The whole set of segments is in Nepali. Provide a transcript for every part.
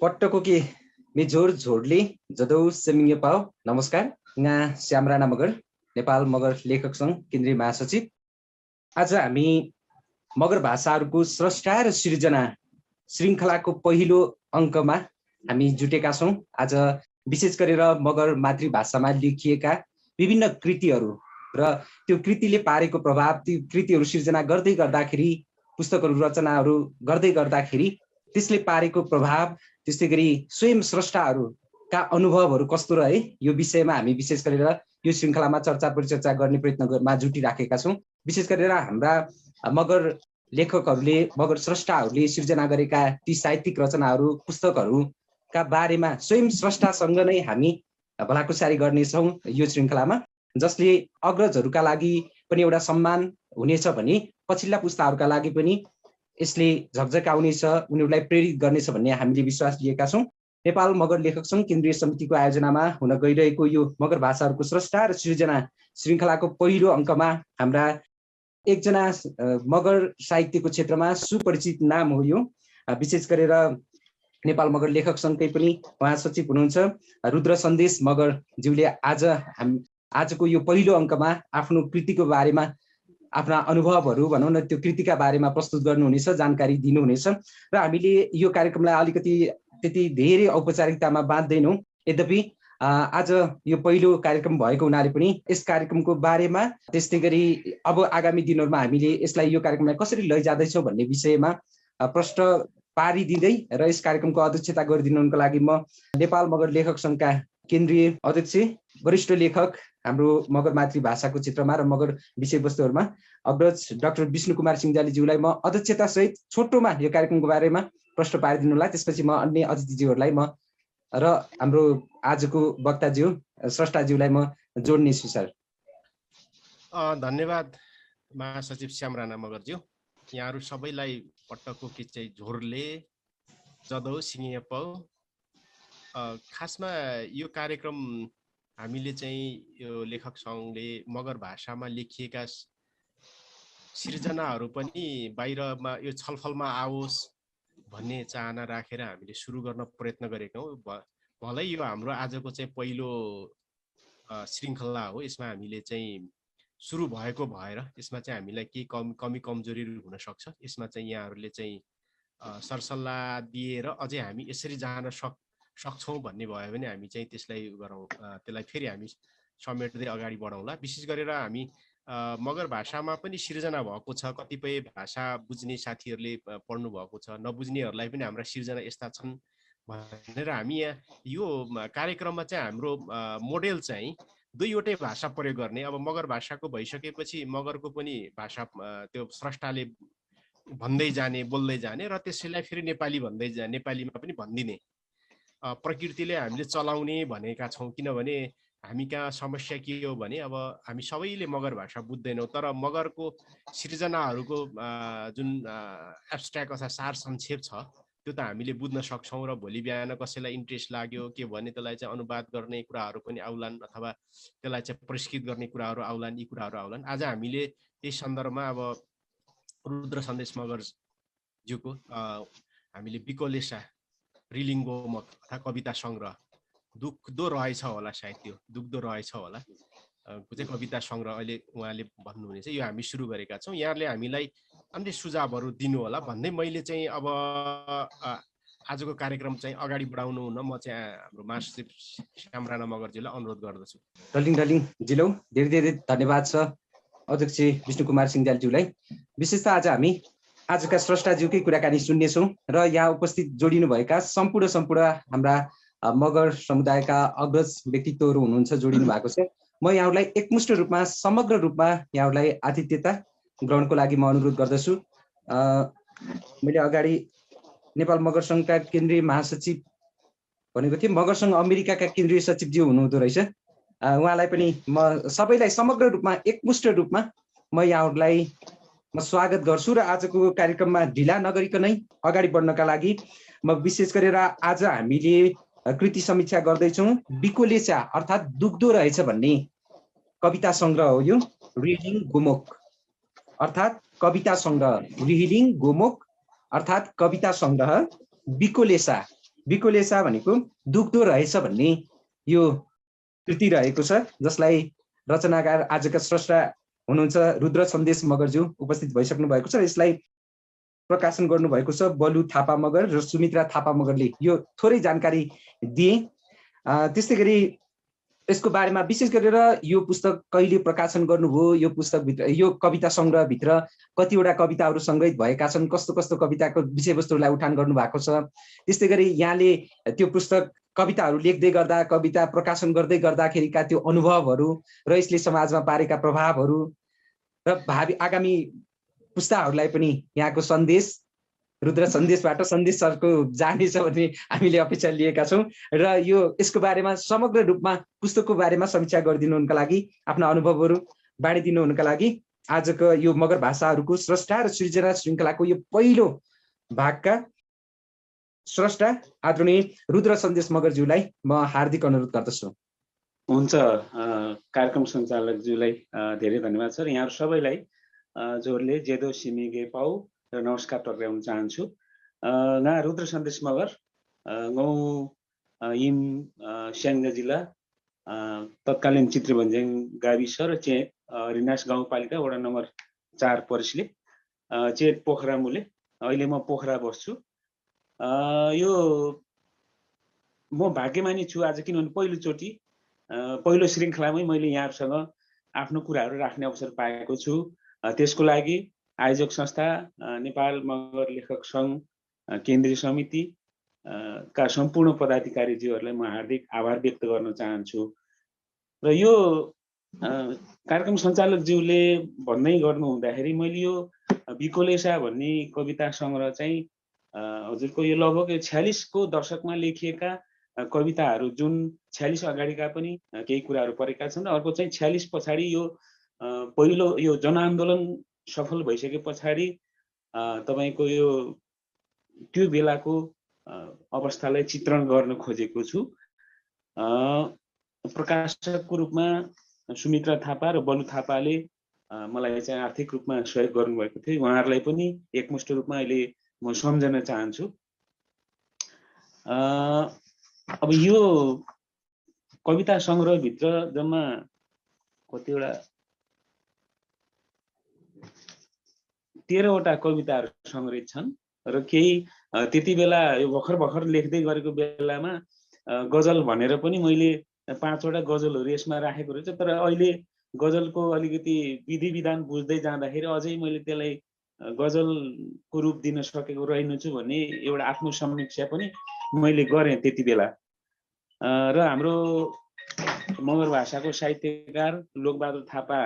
पट्टको के मेझोर झोडले जदौ सेमिङ्गे पाओ। नमस्कार, nga श्याम राणा मगर, नेपाल मगर लेखक सङ्घ केन्द्रीय महासचिव। आज हामी मगर भाषाहरूको स्रष्टा र सृजना श्रृङ्खलाको पहिलो अङ्कमा हामी जुटेका छौँ। आज विशेष गरेर मगर मातृभाषामा लेखिएका विभिन्न कृतिहरू र त्यो कृतिले पारेको प्रभाव, ती कृतिहरू सृजना गर्दै गर्दाखेरि, पुस्तकहरू रचनाहरू गर्दै गर्दाखेरि त्यसले पारेको प्रभाव, त्यस्तै गरी स्वयं स्रष्टाहरूका अनुभवहरू कस्तो रहे, यो विषयमा हामी विशेष गरेर यो श्रृङ्खलामा चर्चा परिचर्चा गर्ने प्रयत्नमा जुटिराखेका छौँ। विशेष गरेर हाम्रा मगर लेखकहरूले, मगर स्रष्टाहरूले सृजना गरेका ती साहित्यिक रचनाहरू, पुस्तकहरूका बारेमा स्वयं स्रष्टासँग नै हामी भलाकुसारी गर्नेछौँ यो श्रृङ्खलामा, जसले अग्रजहरूका लागि पनि एउटा सम्मान हुनेछ भने पछिल्ला पुस्ताहरूका लागि पनि यसले झकझकाउनेछ, उनीहरूलाई प्रेरित गर्नेछ भन्ने हामीले विश्वास लिएका छौँ। नेपाल मगर लेखक सङ्घ केन्द्रीय समितिको आयोजनामा हुन गइरहेको यो मगर भाषाहरूको स्रष्टा र सृजना श्रृङ्खलाको पहिलो अङ्कमा हाम्रा एकजना मगर साहित्यको क्षेत्रमा सुपरिचित नाम हो। यो विशेष गरेर नेपाल मगर लेखक सङ्घकै पनि उहाँ सचिव हुनुहुन्छ रुद्र सन्देश मगरज्यूले आजको यो पहिलो अङ्कमा आफ्नो कृतिको बारेमा, आफ्ना अनुभवहरू भनौँ न, त्यो कृतिका बारेमा प्रस्तुत गर्नुहुनेछ, जानकारी दिनुहुनेछ। र हामीले यो कार्यक्रमलाई अलिकति त्यति धेरै औपचारिकतामा बाँध्दैनौँ। यद्यपि आज यो पहिलो कार्यक्रम भएको हुनाले पनि यस कार्यक्रमको बारेमा, त्यस्तै गरी अब आगामी दिनहरूमा हामीले यसलाई, यो कार्यक्रमलाई कसरी लैजाँदैछौँ भन्ने विषयमा प्रश्न पारिदिँदै र यस कार्यक्रमको अध्यक्षता गरिदिनुको लागि म नेपाल मगर लेखक सङ्घका केन्द्रीय अध्यक्ष, वरिष्ठ लेखक, हाम्रो मगर मातृभाषाको क्षेत्रमा र मगर विषयवस्तुहरूमा अग्रज डाक्टर विष्णु कुमार सिङ्जालीज्यूलाई म अध्यक्षतासहित छोटोमा यो कार्यक्रमको बारेमा प्रश्न पारिदिनुलाई, त्यसपछि म अन्य अतिथिज्यूहरूलाई र हाम्रो आजको वक्ताज्यू स्रष्टाज्यूलाई म जोड्नेछु। सर धन्यवाद महासचिव श्याम राणा मगरज्यू। यहाँहरू सबैलाई पट्टको के चाहिँ झोरले जदौ सिङ्गे पाउ। खासमा यो कार्यक्रम हामीले चाहिँ यो लेखक सङ्घले मगर भाषामा लेखिएका सिर्जनाहरू पनि बाहिरमा यो छलफलमा आओस् भन्ने चाहना राखेर हामीले सुरु गर्न प्रयत्न गरेका हौँ। भलै यो हाम्रो आजको चाहिँ पहिलो श्रृङ्खला हो, यसमा हामीले चाहिँ सुरु भएको भएर यसमा चाहिँ हामीलाई केही कमी कमजोरीहरू हुन सक्छ। यसमा चाहिँ यहाँहरूले चाहिँ सरसल्लाह दिएर अझै हामी यसरी जान सक्छौँ भन्ने भयो भने हामी चाहिँ त्यसलाई गरौँ, त्यसलाई फेरि हामी समेट्दै अगाडि बढाउँला। विशेष गरेर हामी मगर भाषामा पनि सिर्जना भएको छ, कतिपय भाषा बुझ्ने साथीहरूले पढ्नु भएको छ, नबुझ्नेहरूलाई पनि हाम्रा सिर्जना यस्ता छन् भनेर हामी यहाँ यो कार्यक्रममा चाहिँ हाम्रो मोडेल चाहिँ दुईवटै भाषा प्रयोग गर्ने। अब मगर भाषाको भइसकेपछि मगरको पनि भाषा त्यो स्रष्टाले भन्दै जाने, बोल्दै जाने र त्यसैलाई फेरि नेपाली भन्दै नेपालीमा पनि भनिदिने प्रकृतिले हामीले चलाउने भनेका छौँ। किनभने हामी कहाँ समस्या के हो भने अब हामी सबैले मगर भाषा बुझ्दैनौँ, तर मगरको सृजनाहरूको जुन एब्स्ट्र्याक्ट अथवा सार संक्षेप छ त्यो त हामीले बुझ्न सक्छौँ र भोलि बिहान कसैलाई इन्ट्रेस्ट लाग्यो के भने त्यसलाई चाहिँ अनुवाद गर्ने कुराहरू पनि आउलान् अथवा त्यसलाई चाहिँ परिष्कृत गर्ने कुराहरू आउलान्, यी कुराहरू आउलान्। आज हामीले यस सन्दर्भमा अब रुद्र सन्देश मगरज्यूको हामीले बिकोलेसा रिलिङ गोमक अथवा कविता सङ्ग्रह, दुख्दो रहेछ होला, सायद त्यो दुख्दो रहेछ होला चाहिँ कविता सङ्ग्रह अहिले उहाँले भन्नुहुनेछ, यो हामी सुरु गरेका छौँ। यहाँले हामीलाई अन्य सुझावहरू दिनु होला भन्दै मैले चाहिँ अब आजको कार्यक्रम चाहिँ अगाडि बढाउनु हुन म चाहिँ हाम्रो महासचिव श्याम राणा मगरज्यूलाई अनुरोध गर्दछु। डलिङ जिलौ, धेरै धेरै धन्यवाद छ अध्यक्ष विष्णु कुमार सिङ्जालज्यूलाई। विशेष त आज हामी आजका स्रष्टाज्यूकै कुराकानी सुन्नेछौँ र यहाँ उपस्थित जोडिनुभएका सम्पूर्ण हाम्रा मगर समुदायका अग्रज व्यक्तित्वहरू हुनुहुन्छ, जोडिनु भएको छ। म यहाँहरूलाई एकमुष्ट रूपमा, समग्र रूपमा यहाँहरूलाई आतिथ्यता ग्रहणको लागि म अनुरोध गर्दछु। मैले अगाडि नेपाल मगर सङ्घका केन्द्रीय महासचिव भनेको थिएँ, मगर सङ्घ अमेरिकाका केन्द्रीय सचिवज्यू हुनुहुँदो रहेछ। उहाँलाई पनि म सबैलाई समग्र रूपमा, एकमुष्ट रूपमा म यहाँहरूलाई म स्वागत गर्छु र आजको कार्यक्रममा ढिला नगरिकनै अगाडि बढ्नका लागि म विशेष गरेर आज हामीले कृति समीक्षा गर्दैछौँ। बिकोलेसा अर्थात् दुख्दो रहेछ भन्ने कविता सङ्ग्रह हो यो, रिलिङ गोमोक अर्थात् कविता सङ्ग्रह, रिलिङ गोमोक अर्थात् कविता सङ्ग्रह बिकोलेसा बिकोलेसा भनेको दुख्दो रहेछ भन्ने यो कृति रहेको छ, जसलाई रचनाकार आजका स्रष्टा हुनुहुन्छ रुद्र सन्देश मगरज्यू उपस्थित भइसक्नु भएको छ। यसलाई प्रकाशन गर्नुभएको छ बलु थापा मगर र सुमित्रा थापा मगरले। यो थोरै जानकारी दिए। त्यस्तै गरी यसको बारेमा विशेष गरेर यो पुस्तक कहिले प्रकाशन गर्नुभयो, यो पुस्तकभित्र यो कविता सङ्ग्रहभित्र कतिवटा कविताहरू सङ्ग्रहित भएका छन्, कस्तो कस्तो कविताको विषयवस्तुलाई उठान गर्नु भएको छ, त्यस्तै गरी यहाँले त्यो पुस्तक कविताहरू लेख्दै गर्दा, कविता प्रकाशन गर्दै गर्दाखेरिका त्यो अनुभवहरू र यसले समाजमा पारेका प्रभावहरू र भावी आगामी पुस्ताहरूलाई पनि यहाँको सन्देश रुद्र सन्देशबाट सन्देश सरको जानेछ भन्ने हामीले अपेक्षा लिएका छौँ र यसको बारेमा समग्र रूपमा पुस्तकको बारेमा समीक्षा गरिदिनुहुनका लागि, आफ्ना अनुभवहरू बाँडिदिनुहुनका लागि आजको यो मगर भाषाहरूको स्रष्टा र सृजना श्रृङ्खलाको यो पहिलो भागका स्रष्टा आदरणीय रुद्र सन्देश मगरज्यूलाई म हार्दिक अनुरोध गर्दछु। हुन्छ, कार्यक्रम सञ्चालकज्यूलाई धेरै धन्यवाद छ। यहाँहरू सबैलाई जोरले जेदो सिमिगे पाउ र नमस्कार टक्राउन चाहन्छु। रुद्र सन्देश मगर गाउँ इम स्याङ्जा जिल्ला तत्कालीन चित्रबन्ज्याङ गाविस र रिनास गाउँपालिका वडा नम्बर 4 परिसले चेत पोखरा मुले। अहिले म पोखरा बस्छु। यो म भाग्यमानी छु आज, किनभने पहिलोचोटि पहिलो श्रृङ्खलामै मैले यहाँहरूसँग आफ्नो कुराहरू राख्ने अवसर पाएको छु। त्यसको लागि आयोजक संस्था नेपाल मगर लेखक सङ्घ केन्द्रीय समिति का सम्पूर्ण पदाधिकारीज्यूहरूलाई म हार्दिक आभार व्यक्त गर्न चाहन्छु। र यो कार्यक्रम सञ्चालकज्यूले भन्दै गर्नु हुँदाखेरि मैले यो बिकोलेसा भन्ने कविता सङ्ग्रह चाहिँ हजुरको यो लगभग 46 को दशकमा लेखिएका कविताहरू, जुन 46 अगाडिका पनि केही कुराहरू परेका छन्। अर्को चाहिँ 46 पछाडि यो पहिलो यो जनआन्दोलन सफल भइसके पछाडि तपाईँको यो त्यो बेलाको अवस्थालाई चित्रण गर्न खोजेको छु। प्रकाशकको रूपमा सुमित्रा थापा र बलु थापाले मलाई चाहिँ आर्थिक रूपमा सहयोग गर्नुभएको थियो। उहाँहरूलाई पनि एकमुष्ट रूपमा अहिले म सम्झन चाहन्छु। अब यो कविता सङ्ग्रहभित्र जम्मा कतिवटा 13वटा कविताहरू सङ्ग्रहित छन् र केही त्यति बेला यो भर्खर लेख्दै गरेको बेलामा गजल भनेर पनि मैले 5वटा गजलहरू यसमा राखेको रहेछ। तर अहिले गजलको अलिकति विधि विधान बुझ्दै जाँदाखेरि अझै मैले त्यसलाई गजलको रूप दिन सकेको रहेनछु भन्ने एउटा आत्मसमीक्षा पनि मैले गरेँ त्यति बेला। र हाम्रो मगर भाषाको साहित्यकार लोकबहादुर थापा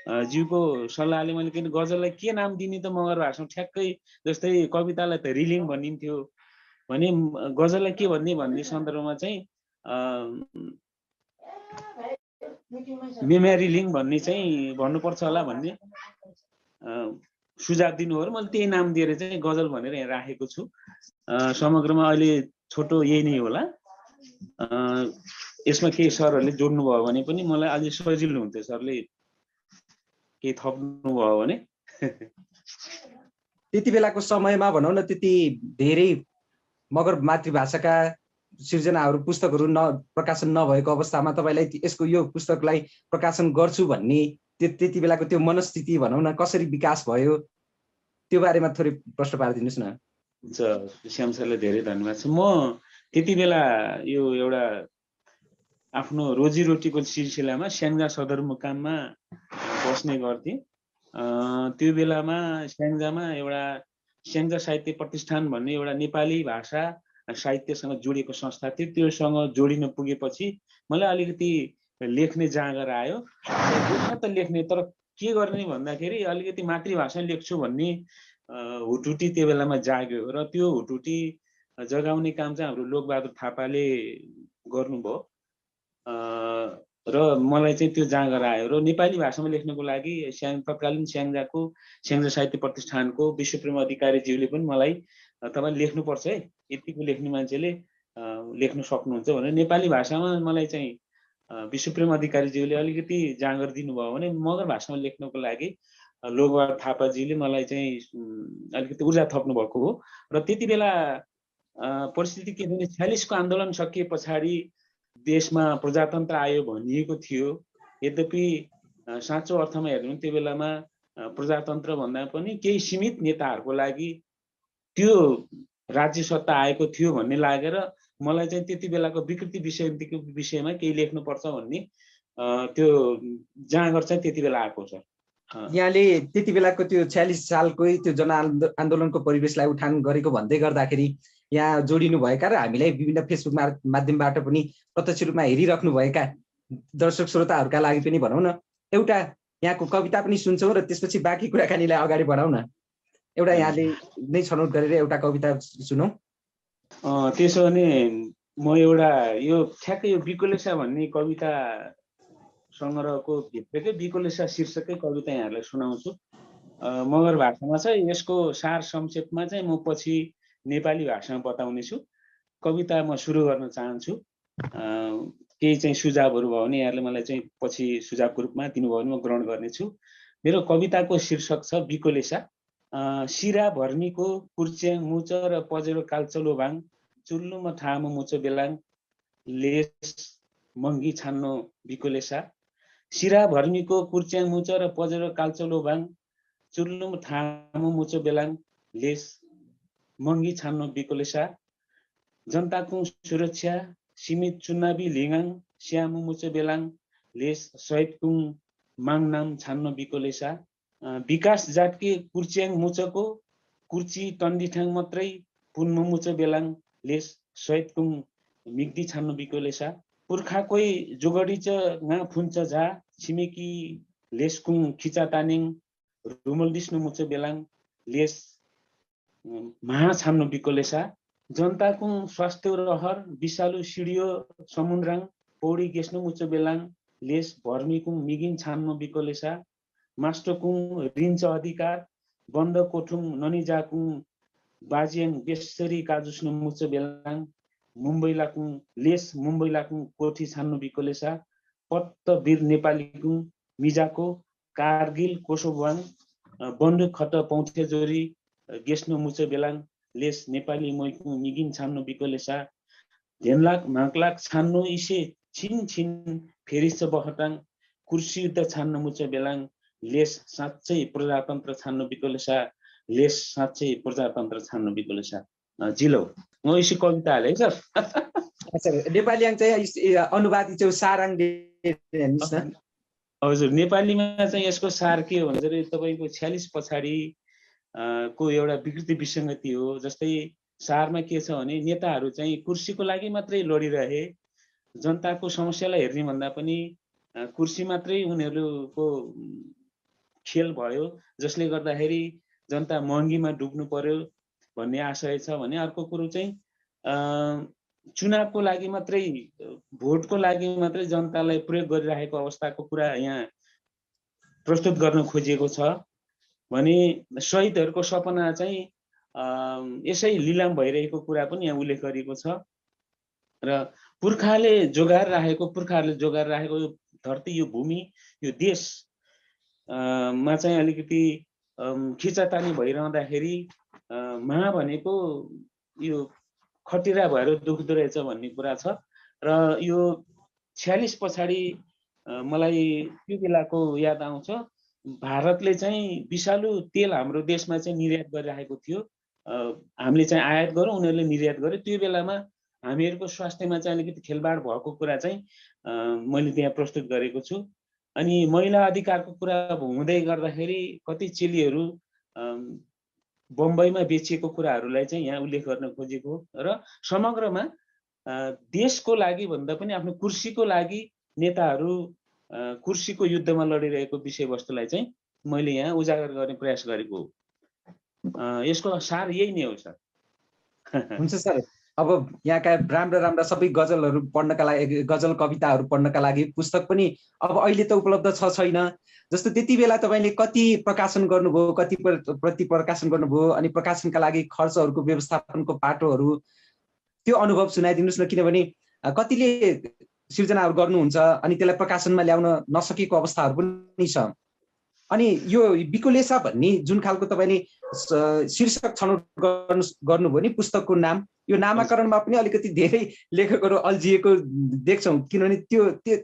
ज्यूको सल्लाहले मैले किन गजललाई के नाम दिने त मगर भाषामा ठ्याक्कै, जस्तै कवितालाई त रिलिङ भनिन्थ्यो भने गजललाई के भन्ने सन्दर्भमा चाहिँ मेमोरिलिङ भन्ने चाहिँ भन्नुपर्छ होला भन्ने सुझाव दिनुभयो। मैले त्यही नाम दिएर चाहिँ गजल भनेर यहाँ राखेको छु। समग्रमा अहिले छोटो यही नै होला। यसमा केही सरहरूले जोड्नुभयो भने पनि मलाई अझै सजिलो हुन्थ्यो, सरले केही थप्नुभयो भने। त्यति बेलाको समयमा भनौँ न, त्यति धेरै मगर मातृभाषाका सृजनाहरू पुस्तकहरू प्रकाशन नभएको अवस्थामा तपाईँलाई यसको यो पुस्तकलाई प्रकाशन गर्छु भन्ने त्यति बेलाको त्यो मनस्थिति भनौँ न कसरी विकास भयो, त्यो बारेमा थोरै प्रश्न पारिदिनुहोस् न। हुन्छ, श्याम सरलाई धेरै धन्यवाद छ। म त्यति बेला यो एउटा आफ्नो रोजीरोटीको सिलसिलामा स्याङ्जा सदरमुकाममा बस्ने गर्थेँ। त्यो बेलामा स्याङ्जामा एउटा स्याङ्जा साहित्य प्रतिष्ठान भन्ने एउटा नेपाली भाषा साहित्यसँग जोडिएको संस्था थियो। त्योसँग जोडिन पुगेपछि मलाई अलिकति लेख्ने जाँगर आयो। त लेख्ने, तर के गर्ने भन्दाखेरि अलिकति मातृभाषा लेख्छु भन्ने हुटुटी त्यो बेलामा जाग्यो र त्यो हुटुटी जगाउने काम चाहिँ हाम्रो लोकबहादुर थापाले गर्नुभयो र मलाई चाहिँ त्यो जाँगर आयो र नेपाली भाषामा लेख्नको लागि तत्कालीन स्याङ्जाको स्याङ्जा साहित्य प्रतिष्ठानको विश्वप्रेम अधिकारीज्यूले पनि मलाई तपाईँ लेख्नुपर्छ है, यतिको लेख्ने मान्छेले लेख्न सक्नुहुन्छ भनेर नेपाली भाषामा मलाई चाहिँ विश्वप्रेम अधिकारीज्यूले अलिकति जाँगर दिनुभयो भने मगर भाषामा लेख्नको लागि लोकबहादुर थापाजीले मलाई चाहिँ अलिकति ऊर्जा थप्नु भएको हो। र त्यति बेला परिस्थिति के भने 46 को आन्दोलन सकिए पछाडि देशमा प्रजातन्त्र आयो भनिएको थियो। यद्यपि साँचो अर्थमा हेर्नु त्यो बेलामा प्रजातन्त्र भन्दा पनि केही सीमित नेताहरूको लागि त्यो राज्य सत्ता आएको थियो भन्ने लागेर मलाई चाहिँ त्यति बेलाको विकृति विषयमा केही लेख्नुपर्छ भन्ने त्यो जाँगर चाहिँ त्यति बेला आएको छ। यहाँले त्यति बेलाको त्यो 46 सालकै त्यो जनआन्दोलनको परिवेशलाई उठान गरेको भन्दै गर्दाखेरि यहाँ जोडिनु भएका र हामीलाई विभिन्न फेसबुक माध्यमबाट पनि प्रत्यक्ष रूपमा हेरिराख्नुभएका दर्शक श्रोताहरूका लागि पनि भनौँ न एउटा यहाँको कविता पनि सुन्छौँ र त्यसपछि बाँकी कुराकानीलाई अगाडि बढाउँ न। एउटा यहाँले नै छनौट गरेर एउटा कविता सुनौँ। त्यसो भने म एउटा यो ठ्याक्कै यो बिकोलेसा भन्ने कविता सङ्ग्रहको भित्रकै बिकोलेसा शीर्षकै कविता यहाँहरूलाई सुनाउँछु। मगर भाषामा छ। यसको सार संक्षेपमा चाहिँ म पछि नेपाली भाषामा बताउनेछु। कविता म सुरु गर्न चाहन्छु। केही चाहिँ सुझावहरू भयो भने यहाँले मलाई चाहिँ पछि सुझावको रूपमा दिनुभयो भने म ग्रहण गर्नेछु। मेरो कविताको शीर्षक छ बिकोलेसा। सिरा भर्मीको कुर्च्याङ मुच र पजेरो काल्चलो भाङ चुल्लुमा थामो मुचो बेलाङ लेस मङ्गी छान्नो बिकोलेसा। सिरा भर्मीको कुर्च्याङ मुच र पजेरो काल्चलो भाङ चुल्लुमा थामो मुचो बेलाङ लेस मङ्गी छान्नो बिकोलेसा। जनताको सुरक्षा सीमित चुनावी लिगाङ श्यामु मुचो बेलाङ लेस सहितकुङ माङनाम छान्नो बिकोलेसा। विकास जातके कुर्च्याङ मुचको कुर्ची टन्डीठाङ मात्रै पुन्मु मुचो बेलाङ लेस सहितकुङ मिग्दी छान्नो बिकोलेसा। पुर्खाकै जोगडी च गा फुन्छ झा छिमेकी लेसकुङ खिचा तानिङ रुमल दिस्नु मुचो बेलाङ लेस महा छान्नु बिकोलेसा। जनताको स्वास्थ्य रहर विषालु सिडियो समुद्राङ पौडी गेस्नु मुचो बेलाङ लेस भर्मीकुङ मिगिन छान्नु बिकोलेसा। मास्टोकुङ रिन्छ अधिकार बन्द कोठुङ ननिजाकुङ बाजियन बेसरी काजुस्नु मुचो बेलाङ मुम्बईलाकुङ लेस मुम्बईलाकुङ कोठी छान्नु बिकोलेसा। पत्त वीर नेपालीकुङ मिजाको कारगिल कोसोवाङ बन्दुक खट पौथे जोरी गेस्नु मुचो बेलाङ लेस नेपाली मैकुङ मिगिन छान्नु बिकोलेसा। धेनलाक माकलाक छान्नु इसे छिन छिन फेरिस बहटाङ कुर्सी युद्ध छान्नु मुचो बेलाङ लेस साँच्चै प्रजातन्त्र छान्नु बिकोलेसा। लेस साँच्चै प्रजातन्त्र छान्नु बिकोलेसा। जिलो म यसो कविता हालेँ सर। नेपालीयाङ चाहिँ अनुवादी चाहिँ साराङ हेर्नुहोस् न। हजुर नेपालीमा चाहिँ यसको सार के हो भन्दाखेरि तपाईँको 46 पछाडि को एउटा विकृति विसङ्गति हो। जस्तै सारमा के छ भने नेताहरू चाहिँ कुर्सीको लागि मात्रै लडिरहे, जनताको समस्यालाई हेर्ने भन्दा पनि कुर्सी मात्रै उनीहरूको खेल भयो, जसले गर्दाखेरि जनता महँगीमा डुब्नु पर्यो भन्ने आशय छ भने। अर्को कुरो चाहिँ चुनावको लागि मात्रै भोटको लागि मात्रै जनतालाई प्रयोग गरिरहेको अवस्थाको कुरा यहाँ प्रस्तुत गर्न खोजिएको छ भने शहीदहरूको सपना चाहिँ यसै लिलाम भइरहेको कुरा पनि यहाँ उल्लेख गरिएको छ। र पुर्खाहरूले जोगाएर राखेको यो धरती, यो भूमि, यो देश मा चाहिँ अलिकति खिचातानी भइरहँदाखेरि महा भनेको यो खटिरा भएर दुख्दो रहेछ भन्ने कुरा छ। र यो 46 पछाडि मलाई त्यो बेलाको याद आउँछ। भारतले चाहिँ विषालु तेल हाम्रो देशमा चाहिँ निर्यात गरिरहेको थियो। हामीले चाहिँ आयात गरौँ, उनीहरूले निर्यात गर्यो। त्यो बेलामा हामीहरूको स्वास्थ्यमा चाहिँ अलिकति खेलबाड भएको कुरा चाहिँ मैले त्यहाँ प्रस्तुत गरेको छु। अनि महिला अधिकारको कुरा हुँदै गर्दाखेरि कति चेलीहरू बम्बईमा बेचिएको कुराहरूलाई चाहिँ यहाँ उल्लेख गर्न खोजेको र समग्रमा देशको लागि भन्दा पनि आफ्नो कुर्सीको लागि नेताहरू कुर्सीको युद्धमा लडिरहेको विषयवस्तुलाई चाहिँ मैले यहाँ उजागर गर्ने प्रयास गरेको हो। यसको सार यही नै हो सर। हुन्छ सर। अब यहाँका राम्रा सबै गजलहरू पढ्नका लागि, गजल कविताहरू पढ्नका लागि पुस्तक पनि अब अहिले त उपलब्ध छ छैन। जस्तो त्यति बेला तपाईँले कति प्रकाशन गर्नुभयो, कति प्रति प्रकाशन गर्नुभयो, अनि प्रकाशनका लागि खर्चहरूको व्यवस्थापनको पाटोहरू, त्यो अनुभव सुनाइदिनुहोस् न। किनभने कतिले सिर्जनाहरू गर्नुहुन्छ अनि त्यसलाई प्रकाशनमा ल्याउन नसकेको अवस्थाहरू पनि छ। अनि यो विकोलेसा भन्ने जुन खालको तपाईँले शीर्षक छनौट गर्नुभयो नि पुस्तकको नाम, यो नामाकरणमा पनि अलिकति धेरै लेखकहरू अल्झिएको देख्छौँ, किनभने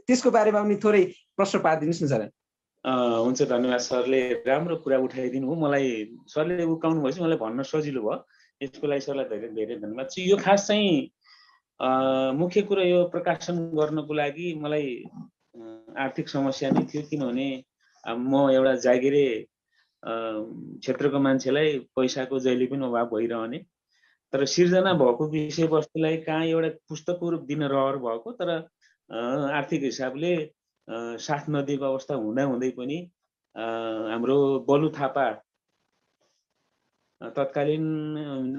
त्यसको बारेमा पनि थोरै प्रश्न पारिदिनुहोस् न सर। हुन्छ, धन्यवाद सरले, राम्रो कुरा उठाइदिनु हो। मलाई सरले उकाउनु भएपछि मलाई भन्न सजिलो भयो, यसको लागि सरलाई धेरै धेरै धन्यवाद। यो खास चाहिँ मुख्य कुरा यो प्रकाशन गर्नको लागि मलाई आर्थिक समस्या नै थियो, किनभने म एउटा जागिरे क्षेत्रको मान्छेलाई पैसाको जहिले पनि अभाव भइरहने, तर सिर्जना भएको विषयवस्तुलाई कहाँ एउटा पुस्तकको रूप दिन रहर भएको, तर आर्थिक हिसाबले साथ नदिएको अवस्था हुँदै पनि हाम्रो बलु थापा तत्कालीन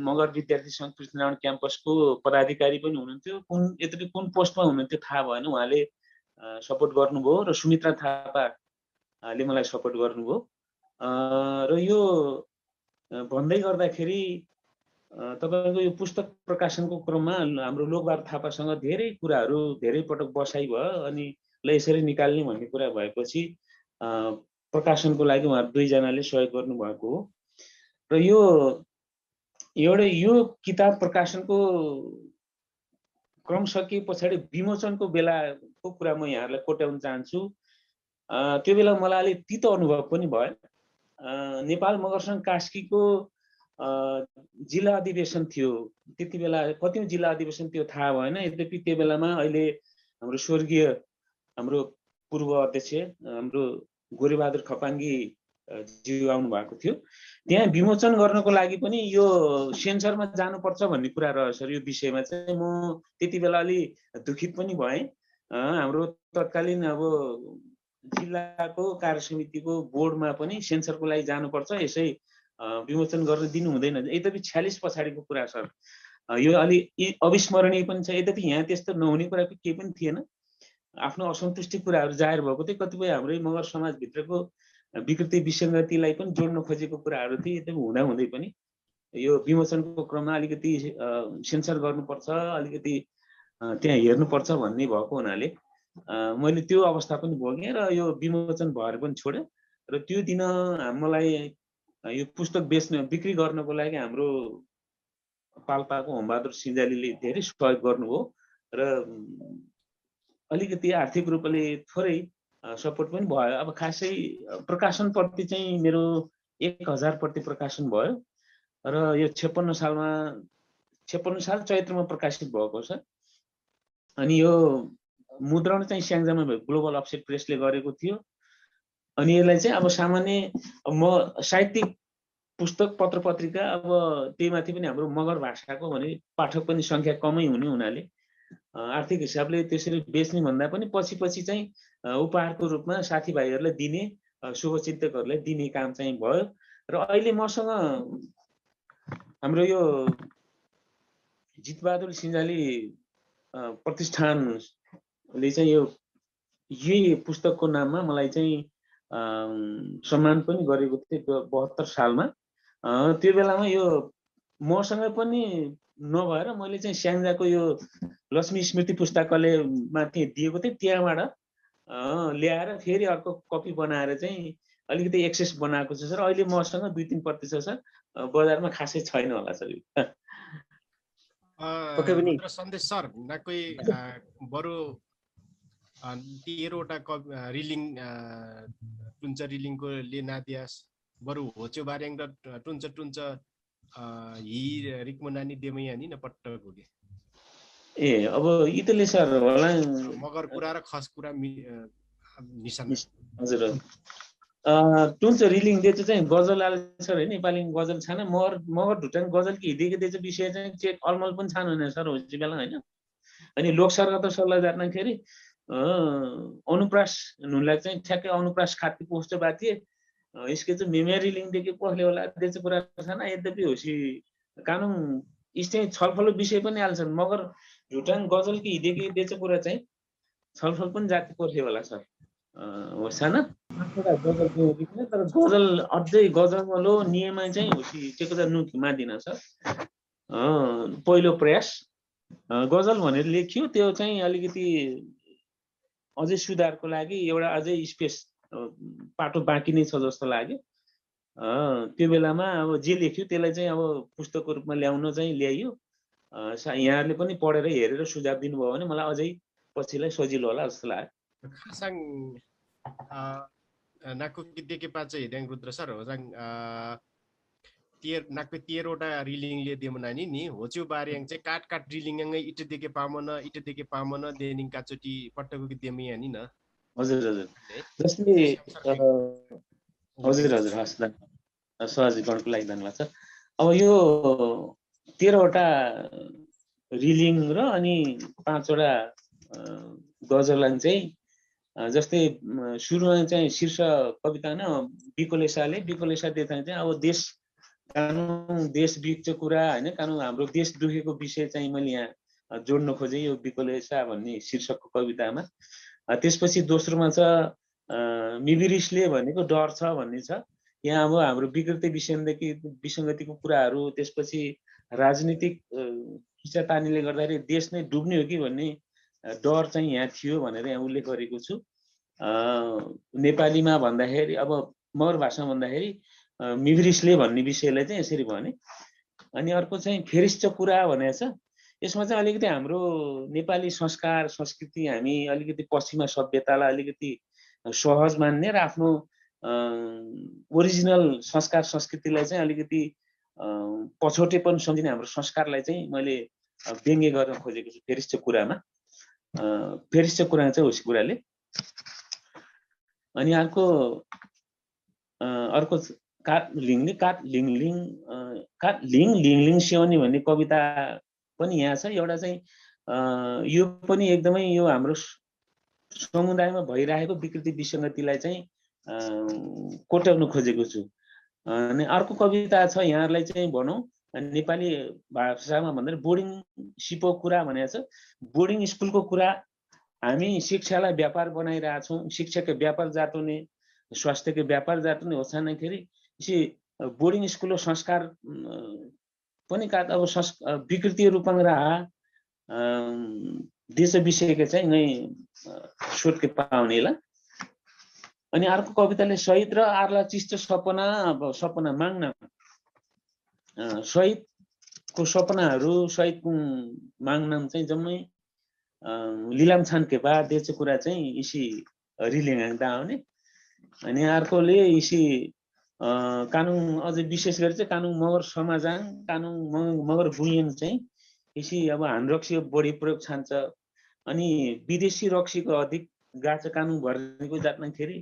मगर विद्यार्थी सङ्घ पृथ्वीनारायण क्याम्पसको पदाधिकारी पनि हुनुहुन्थ्यो, कुन पोस्टमा हुनुहुन्थ्यो थाहा भएन, उहाँले सपोर्ट गर्नुभयो र सुमित्रा थापाले मलाई सपोर्ट गर्नुभयो। र यो भन्दै गर्दाखेरि तपाईँको यो पुस्तक प्रकाशनको क्रममा हाम्रो लोकबहादुर थापासँग धेरै कुराहरू धेरै पटक बसाइ भयो, अनि ल यसरी निकाल्ने भन्ने कुरा भएपछि प्रकाशनको लागि उहाँहरू दुईजनाले सहयोग गर्नुभएको हो। र यो किताब प्रकाशनको क्रम सकिए पछाडि विमोचनको बेलाको कुरा म यहाँहरूलाई कोट्याउन चाहन्छु। त्यो बेला मलाई अलिक तितो अनुभव पनि भयो। नेपाल मगर सङ्घ कास्कीको जिल्ला अधिवेशन थियो, त्यति बेला कतिौं जिल्ला अधिवेशन थियो थाहा भएन। यद्यपि त्यो बेलामा अहिले हाम्रो स्वर्गीय हाम्रो पूर्व अध्यक्ष हाम्रो गोरेबहादुर खपाङ्गी ज्यू आउनु भएको थियो। त्यहाँ विमोचन गर्नको लागि पनि यो सेन्सरमा जानुपर्छ भन्ने कुरा रहेछ। यो विषयमा चाहिँ म त्यति बेला अलि दुखित पनि भएँ। हाम्रो तत्कालीन अब जिल्लाको कार्य समितिको बोर्डमा पनि सेन्सरको लागि जानुपर्छ, यसै विमोचन गर्न दिनु हुँदैन। यद्यपि 46 पछाडिको कुरा सर, यो अलि अविस्मरणीय पनि छ। यद्यपि यहाँ त्यस्तो नहुने कुरा केही पनि थिएन। आफ्नो असन्तुष्टि कुराहरू जाहेर भएको थियो, कतिपय हाम्रै मगर समाजभित्रको विकृति विसङ्गतिलाई पनि जोड्न खोजेको कुराहरू थिए। यद्यपि हुँदै पनि यो विमोचनको क्रममा अलिकति सेन्सर गर्नुपर्छ, अलिकति त्यहाँ हेर्नुपर्छ भन्ने भएको हुनाले मैले त्यो अवस्था पनि भोगेँ र यो विमोचन भएर पनि छोडेँ। र त्यो दिन मलाई यो पुस्तक बिक्री गर्नको लागि हाम्रो पाल्पाको होमबहादुर सिन्जालीले धेरै सहयोग गर्नुभयो र अलिकति आर्थिक रूपले थोरै सपोर्ट पनि भयो। अब खासै प्रकाशन प्रति चाहिँ मेरो 1000 प्रति प्रकाशन भयो र यो 56 साल चैत्रमा प्रकाशित भएको छ। अनि यो मुद्रण चाहिँ स्याङ्जामा ग्लोबल अफसेट प्रेसले गरेको थियो। अनि यसलाई चाहिँ अब सामान्य म साहित्यिक पुस्तक पत्र पत्रिका अब त्यही माथि पनि हाम्रो मगर भाषाको भने पाठक पनि सङ्ख्या कमै हुने हुनाले आर्थिक हिसाबले त्यसरी बेच्ने भन्दा पनि पछि चाहिँ उपहारको रूपमा साथीभाइहरूलाई दिने, शुभचिन्तकहरूलाई दिने काम चाहिँ भयो। र अहिले मसँग हाम्रो यो जितबहादुर सिन्जाली प्रतिष्ठानले चाहिँ यही पुस्तकको नाममा मलाई चाहिँ सम्मान पनि गरेको थियो 72 सालमा। त्यो बेलामा यो मसँग पनि नभएर मैले चाहिँ स्याङ्जाको यो लक्ष्मी स्मृति पुस्तकालयमा चाहिँ दिएको थिएँ, त्यहाँबाट ल्याएर फेरि अर्को कपी बनाएर चाहिँ अलिकति एक्सेस बनाएको छ सर। अहिले मसँग 2-3 प्रति छ सर, बजारमा खासै छैन होला सर। सन्देश सर ना कोही बरु 13वटा रिलिङ टुन्छ रिलिङको ले नादियास बरु होच्यो बारेङ र टुन्छ हि रिकमनानी देमयानी न पट्ट गोगे ए अब इतले सर होला मगर कुरा र खस कुरा निशान हजुर। टुन्छ रिलिङ दे चाहिँ गजल आले सर है, नेपाली गजल छान मगर ढुटाङ गजल कि हिँडेको दे विषय चाहिँ चेक अलमल पनि छान होइन सर होची बेला होइन। अनि लोकसरका त सल्लाह जान्दाखेरि अनुप्रास नुनलाई चाहिँ ठ्याक्कै अनुप्रास खाती पोस्ट बाथिए यसके चाहिँ मेमोरी लिंक देखि कसले होला त्यसको कुरा छैन। यद्यपि होसी कानुन चाहिँ छलफल विषय पनि आल्छन्, मगर झुटाङ गजल कि हिँडेको त्यसको कुरा चाहिँ छलफल पनि जाति कसले होला सर होस् हैन। तर गजल अझै गजलको नियममा चाहिँ होसी टेको त नुखिमा दिन सर पहिलो प्रयास गजल भनेर लेख्यो, त्यो चाहिँ अलिकति अझै सुधारको लागि एउटा अझै स्पेस पाटो बाँकी नै छ जस्तो लाग्यो। त्यो बेलामा अब जे लेख्यो त्यसलाई चाहिँ अब पुस्तकको रूपमा ल्याउन चाहिँ ल्याइयो। यहाँहरूले पनि पढेर हेरेर सुझाव दिनुभयो भने मलाई अझै पछिलाई सजिलो होला जस्तो लाग्यो। खासाङ नाकु किद्देके पाचे हिड्याङ रुद्र सर होजाङ नाकु 13वटा रिलिङले देमनानी नि होच्यो बारेङ चाहिँ काट रिलिङङै इटदेके पामन देनिङ काचोटी पट्टको देमिया नि न। हजुर जस्तै हजुर हस् सहजीकरणको लागि धन्यवाद सर। अब यो 13वटा रिलिङ र अनि 5वटा गजललाई चाहिँ जस्तै सुरुमा चाहिँ शीर्ष कविता न बिकोलेसाले देखाए चाहिँ अब देश कानुन देश बिग्छ कुरा हैन, कानुन हाम्रो देश दुखेको विषय चाहिँ मैले यहाँ जोड्न खोजेँ यो बिकोलेसा भन्ने शीर्षकको कवितामा। त्यसपछि दोस्रोमा छ मिबिरिसले भनेको डर छ भन्ने छ। यहाँ अब हाम्रो विकृति विसङ्गतिको कुराहरू, त्यसपछि राजनीतिक खिचातानीले गर्दाखेरि देश नै डुब्ने हो कि भन्ने डर चाहिँ यहाँ थियो भनेर यहाँ उल्लेख गरेको छु। नेपालीमा भन्दाखेरि अब मगर भाषामा भन्दाखेरि मिबिरिसले भन्ने विषयलाई चाहिँ यसरी भने। अनि अर्को चाहिँ फेरिस्च कुरा भनेको छ। यसमा चाहिँ अलिकति हाम्रो नेपाली संस्कार संस्कृति हामी अलिकति पश्चिमा सभ्यतालाई अलिकति सहज मान्ने र आफ्नो ओरिजिनल संस्कार संस्कृतिलाई चाहिँ अलिकति पछौटेपन सम्झिने हाम्रो संस्कारलाई चाहिँ मैले व्यङ्ग्य गर्न खोजेको छु फेरिस्च कुरामा। फेरिस्च कुरा चाहिँ उस कुराले। अनि अर्को लिङ सेवनी भन्ने कविता पनि यहाँ छ। एउटा चाहिँ यो पनि एकदमै यो हाम्रो समुदायमा भइरहेको विकृति विसङ्गतिलाई चाहिँ कोट्याउन खोजेको छु। अनि अर्को कविता छ यहाँहरूलाई चाहिँ भनौँ नेपाली भाषामा भन्दाखेरि बोर्डिङ सिपो कुरा भनेको छ। बोर्डिङ स्कुलको कुरा हामी शिक्षालाई व्यापार बनाइरहेछौँ। शिक्षाको व्यापार जाटुने, स्वास्थ्यको व्यापार जाटुने होछानखेरि बोर्डिङ स्कुलको संस्कार पनि का अब विकृति रूपमा रहा देश विषयको चाहिँ नै सोध के पाउनेला। अनि अर्को कविताले शहीद र आर्ला चिस्ट सपना सपना माग्न शहीदको सपनाहरू शहीदको माग्न चाहिँ जम्मै लिलाम छान के बाद देश कुरा चाहिँ इसी रिलिङ दाउने। अनि अर्कोले इसी कानुन अझै विशेष गरी चाहिँ कानुन मगर समाजाङ कानुन मगर बुलियन चाहिँ इसी अब हान रक्सी बढी प्रयोग छान्छ। अनि विदेशी रक्सीको अधिक गाछ कानुन भर्नेको जाट्दाखेरि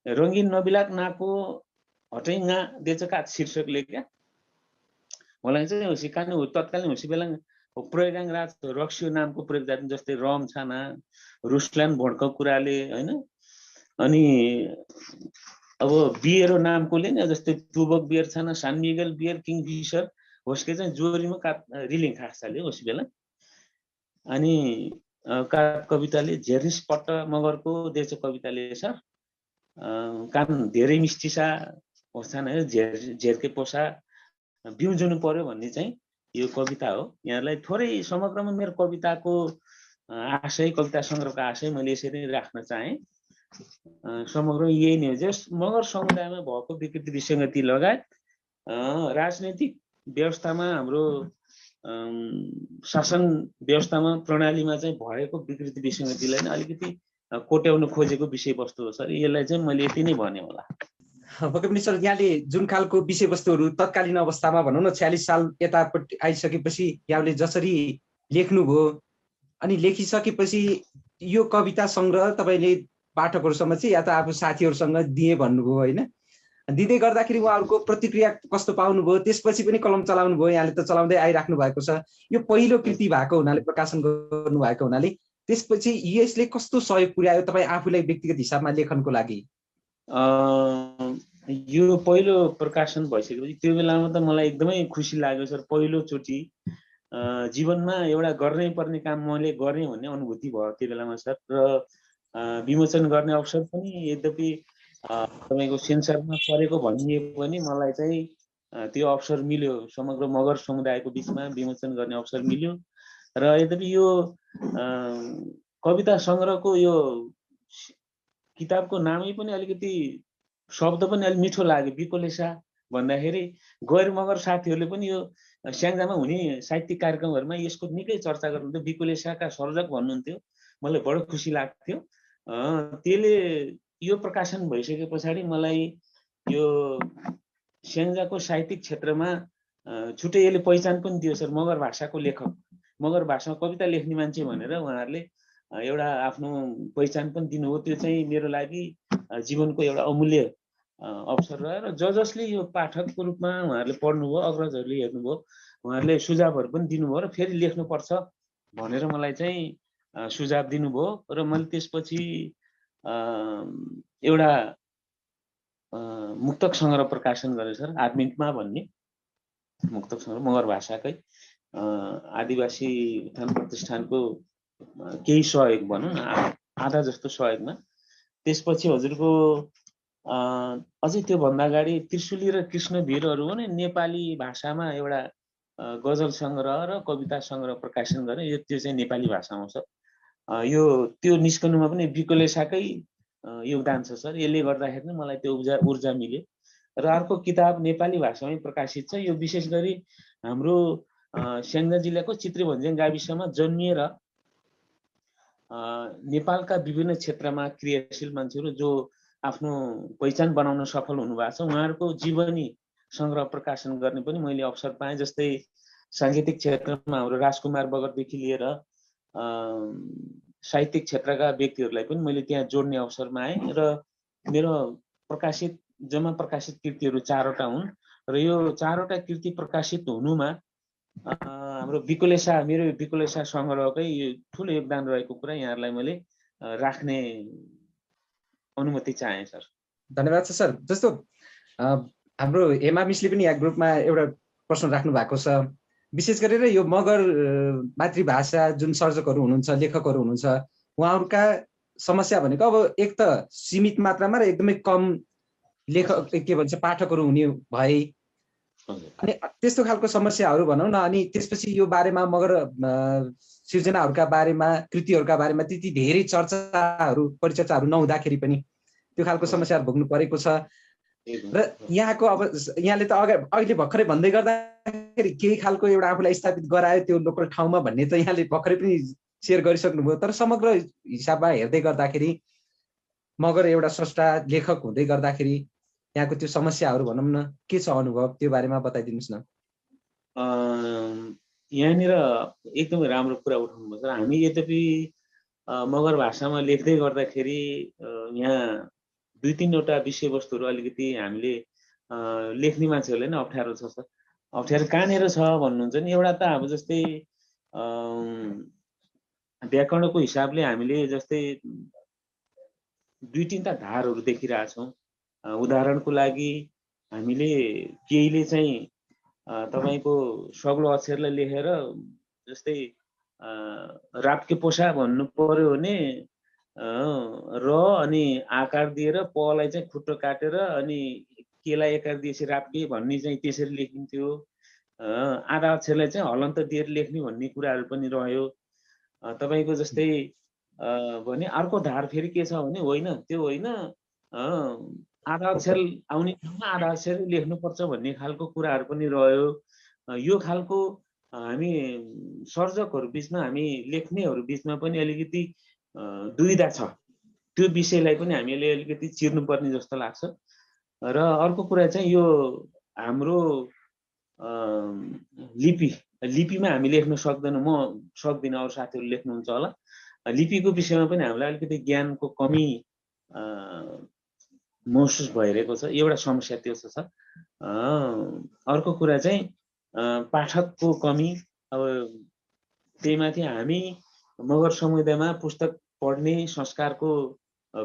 रङ्गिन नबिलाक नाको हटैङ्गा देचका शीर्षकले क्या मलाई चाहिँ होसी कानुन तत्कालीन होसी बेला प्रयोगाङ राज रक्सी नामको प्रयोग जाति जस्तै रम छाना रुसल्यान्ड भोड्को कुराले हैन। अनि अब बियरको नामकोले नि जस्तै टुबक बियर छाना सान मिगेल बियर किङफिसर होसके चाहिँ जोरीमा रिलिङ खास चाल्यो होसी बेला। अनि कविताले झेर्निस पट्ट मगरको देश कविताले सर कानुन धेरै मिस्टिसा होछान झेर्के पोसा बिउजनु पर्यो भन्ने चाहिँ यो कविता हो। यहाँलाई थोरै समग्रमा मेरो कविताको आशय कविता सङ्ग्रहको आशय मैले यसरी राख्न चाहे। समग्र यही नै हो जस मगर समुदायमा भएको विकृति विसङ्गति लगायत राजनैतिक व्यवस्थामा हाम्रो शासन व्यवस्थामा प्रणालीमा चाहिँ भएको विकृति विसङ्गतिलाई नै अलिकति कोट्याउन खोजेको विषयवस्तु हो सर। यसलाई चाहिँ मैले यति नै भने होला। पक्कै पनि सर यहाँले जुन खालको विषयवस्तुहरू तत्कालीन अवस्थामा भनौँ न 46 साल यतापट्टि आइसकेपछि यहाँले जसरी लेख्नुभयो अनि लेखिसकेपछि यो कविता सङ्ग्रह तपाईँले पाठकहरूसम्म चाहिँ या त आफू साथीहरूसँग दिए भन्नुभयो होइन। दिँदै गर्दाखेरि उहाँहरूको प्रतिक्रिया कस्तो पाउनुभयो, त्यसपछि पनि कलम चलाउनु भयो। यहाँले त चलाउँदै आइराख्नु भएको छ। यो पहिलो कृति भएको हुनाले प्रकाशन गर्नु भएको हुनाले त्यसपछि यसले कस्तो सहयोग पुर्यायो तपाईँ आफूलाई व्यक्तिगत हिसाबमा लेखनको लागि? यो पहिलो प्रकाशन भइसकेपछि त्यो बेलामा त मलाई एकदमै खुसी लाग्यो सर। पहिलोचोटि जीवनमा एउटा गर्नै पर्ने काम मैले गरेँ भन्ने अनुभूति भयो त्यो बेलामा सर। र विमोचन गर्ने अवसर पनि यद्यपि तपाईँको सेन्सरमा परेको भनिए पनि मलाई चाहिँ त्यो अवसर मिल्यो। समग्र मगर समुदायको बिचमा विमोचन गर्ने अवसर मिल्यो। र यद्यपि यो कविता सङ्ग्रहको यो किताबको नामै पनि अलिकति शब्द पनि अलिक मिठो लाग्यो, बिकोलेसा भन्दाखेरि गैर मगर साथीहरूले पनि यो स्याङ्जामा हुने साहित्यिक कार्यक्रमहरूमा यसको निकै चर्चा गर्नुहुन्थ्यो, बिकोलेसाका सर्जक भन्नुहुन्थ्यो। मलाई बडो खुसी लाग्थ्यो। त्यसले यो प्रकाशन भइसके पछाडि मलाई यो स्याङ्जाको साहित्यिक क्षेत्रमा छुट्टै यसले पहिचान पनि दियो सर। मगर भाषाको लेखक, मगर भाषामा कविता लेख्ने मान्छे भनेर उहाँहरूले एउटा आफ्नो पहिचान पनि दिनुभयो। त्यो चाहिँ मेरो लागि जीवनको एउटा अमूल्य अवसर रह्यो र जसले यो पाठकको रूपमा उहाँहरूले पढ्नुभयो, अग्रजहरूले हेर्नुभयो, उहाँहरूले सुझावहरू पनि दिनुभयो र फेरि लेख्नुपर्छ भनेर मलाई चाहिँ सुझाव दिनुभयो र मैले त्यसपछि एउटा मुक्तक सङ्ग्रह प्रकाशन गरेँ सर, आत्मिकमा भन्ने मुक्तक सङ्ग्रह, मगर भाषाकै आदिवासी उत्थान प्रतिष्ठानको केही सहयोग भनौँ न, आधा जस्तो सहयोगमा। त्यसपछि हजुरको अझै त्योभन्दा अगाडि त्रिशुली र कृष्णवीरहरू भने नेपाली भाषामा एउटा गजल सङ्ग्रह र कविता सङ्ग्रह प्रकाशन गरेँ। त्यो चाहिँ नेपाली भाषामा छ। यो त्यो निस्कनुमा पनि बिकोलेसाकै योगदान छ सर। यसले गर्दाखेरि मलाई त्यो ऊर्जा मिल्यो। र अर्को किताब नेपाली भाषामै प्रकाशित छ। यो विशेष गरी हाम्रो स्याङ्जा जिल्लाको चित्रेभन्ज्याङ गाविसमा जन्मिएर नेपालका विभिन्न क्षेत्रमा क्रियाशील मान्छेहरू जो आफ्नो पहिचान बनाउन सफल हुनुभएको छ, उहाँहरूको जीवनी सङ्ग्रह प्रकाशन गर्ने पनि मैले अवसर पाएँ। जस्तै साङ्गीतिक क्षेत्रमा हाम्रो राजकुमार बगरदेखि लिएर साहित्यिक क्षेत्रका व्यक्तिहरूलाई पनि मैले त्यहाँ जोड्ने अवसरमा आएँ र मेरो जम्मा प्रकाशित कृतिहरू 4वटा हुन् र यो 4वटा कृति प्रकाशित हुनुमा हाम्रो मेरो बिकोलेसा सङ्ग्रहकै ठुलो योगदान रहेको कुरा यहाँहरूलाई मैले राख्ने अनुमति चाहे सर। धन्यवाद छ सर। जस्तो हाम्रो हेमा मिसले पनि यहाँ ग्रुपमा एउटा प्रश्न राख्नु भएको छ। विशेष गरेर यो मगर मातृभाषा जुन सर्जकहरू हुनुहुन्छ, लेखकहरू हुनुहुन्छ, उहाँहरूका समस्या भनेको अब एक त सीमित मात्रामा र एकदमै कम लेखक के भन्छ पाठकहरू हुने भए, अनि त्यस्तो खालको समस्याहरू भनौँ न। अनि त्यसपछि यो बारेमा मगर सिर्जनाहरूका बारेमा, कृतिहरूका बारेमा त्यति धेरै परिचर्चाहरू नहुँदाखेरि पनि त्यो खालको समस्याहरू भोग्नु परेको छ। र यहाँको अब यहाँले त अहिले भर्खरै भन्दै गर्दाखेरि केही खालको एउटा आफूलाई स्थापित गरायो त्यो लोकल ठाउँमा भन्ने त यहाँले भर्खरै पनि सेयर गरिसक्नुभयो। तर समग्र हिसाबमा हेर्दै गर्दाखेरि मगर एउटा स्रष्टा लेखक हुँदै गर्दाखेरि यहाँको त्यो समस्याहरू भनौँ न, के छ अनुभव, त्यो बारेमा बताइदिनुहोस् न। यहाँनिर एकदमै राम्रो कुरा उठाउनुभयो सर। हामी यद्यपि मगर भाषामा लेख्दै गर्दाखेरि यहाँ 2-3वटा विषयवस्तुहरू अलिकति हामीले लेख्ने मान्छेहरूलाई नै अप्ठ्यारो छ सर। अप्ठ्यारो कहाँनिर छ भन्नुहुन्छ नि, एउटा त अब जस्तै व्याकरणको हिसाबले हामीले जस्तै 2-3टा धारहरू देखिरहेछौँ। उदाहरणको लागि हामीले केहीले चाहिँ तपाईँको सग्लो अक्षरलाई लेखेर जस्तै राप्के पोसा भन्नु पर्यो भने र अनि आकार दिएर पलाई चाहिँ खुट्टो काटेर अनि केलाई एकार दिएपछि राप्के भन्ने चाहिँ त्यसरी लेखिन्थ्यो। आधा अक्षरलाई चाहिँ हलन्त दिएर लेख्ने भन्ने कुराहरू पनि रह्यो। तपाईँको जस्तै भने अर्को धार फेरि के छ भने होइन, त्यो होइन, आधा अक्षर आउने ठाउँमा आधा अक्षर लेख्नुपर्छ भन्ने खालको कुराहरू पनि रह्यो। यो खालको हामी सर्जकहरू बिचमा, हामी लेख्नेहरू बिचमा पनि अलिकति दुविधा छ। त्यो विषयलाई पनि हामीले अलिकति चिर्नुपर्ने जस्तो लाग्छ। र अर्को कुरा चाहिँ यो हाम्रो लिपिमा हामी लेख्न सक्दैनौँ। म सक्दिनँ, अरू साथीहरू लेख्नुहुन्छ होला। लिपिको विषयमा पनि हामीलाई अलिकति ज्ञानको कमी महसुस भइरहेको छ। एउटा समस्या त्यो छ सर। अर्को कुरा चाहिँ पाठकको कमी। अब त्यहीमाथि हामी मगर समुदायमा पुस्तक पढ्ने संस्कारको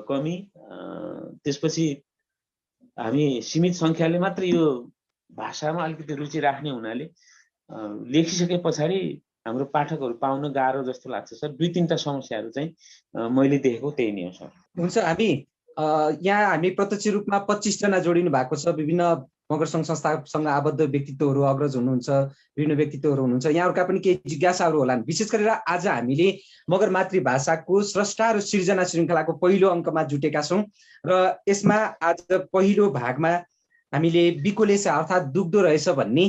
कमी। त्यसपछि हामी सीमित सङ्ख्याले मात्र यो भाषामा अलिकति रुचि राख्ने हुनाले लेखिसके पछाडि हाम्रो पाठकहरू पाउन गाह्रो जस्तो लाग्छ सर। 2-3टा समस्याहरू चाहिँ मैले देखेको त्यही नै हो सर। हुन्छ, यहाँ हामी प्रत्यक्ष रूपमा 25 जना जोडिनु भएको छ। विभिन्न मगर सङ्घ संस्थासँग आबद्ध व्यक्तित्वहरू अग्रज हुनुहुन्छ, विभिन्न व्यक्तित्वहरू हुनुहुन्छ, यहाँहरूका पनि केही जिज्ञासाहरू होलान्। विशेष गरेर आज हामीले मगर मातृभाषाको स्रष्टा र सिर्जना श्रृङ्खलाको पहिलो अङ्कमा जुटेका छौँ र यसमा आज पहिलो भागमा हामीले बिकोलेसा अर्थात् दुख्दो रहेछ भन्ने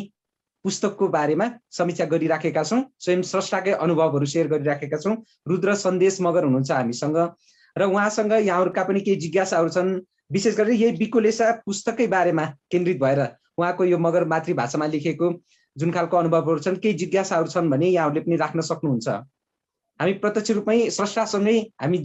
पुस्तकको बारेमा समीक्षा गरिराखेका छौँ। स्वयं स्रष्टाकै अनुभवहरू सेयर गरिराखेका छौँ। रुद्र सन्देश मगर हुनुहुन्छ हामीसँग र उहाँसँग यहाँहरूका पनि केही जिज्ञासाहरू छन्। विशेष गरेर यही बिकोलेसा पुस्तककै बारेमा केन्द्रित भएर उहाँको यो मगर मातृभाषामा लेखेको जुन खालको अनुभवहरू छन्, केही जिज्ञासाहरू छन् भने यहाँहरूले पनि राख्न सक्नुहुन्छ। हामी प्रत्यक्ष रूपमै स्रष्टासँगै हामी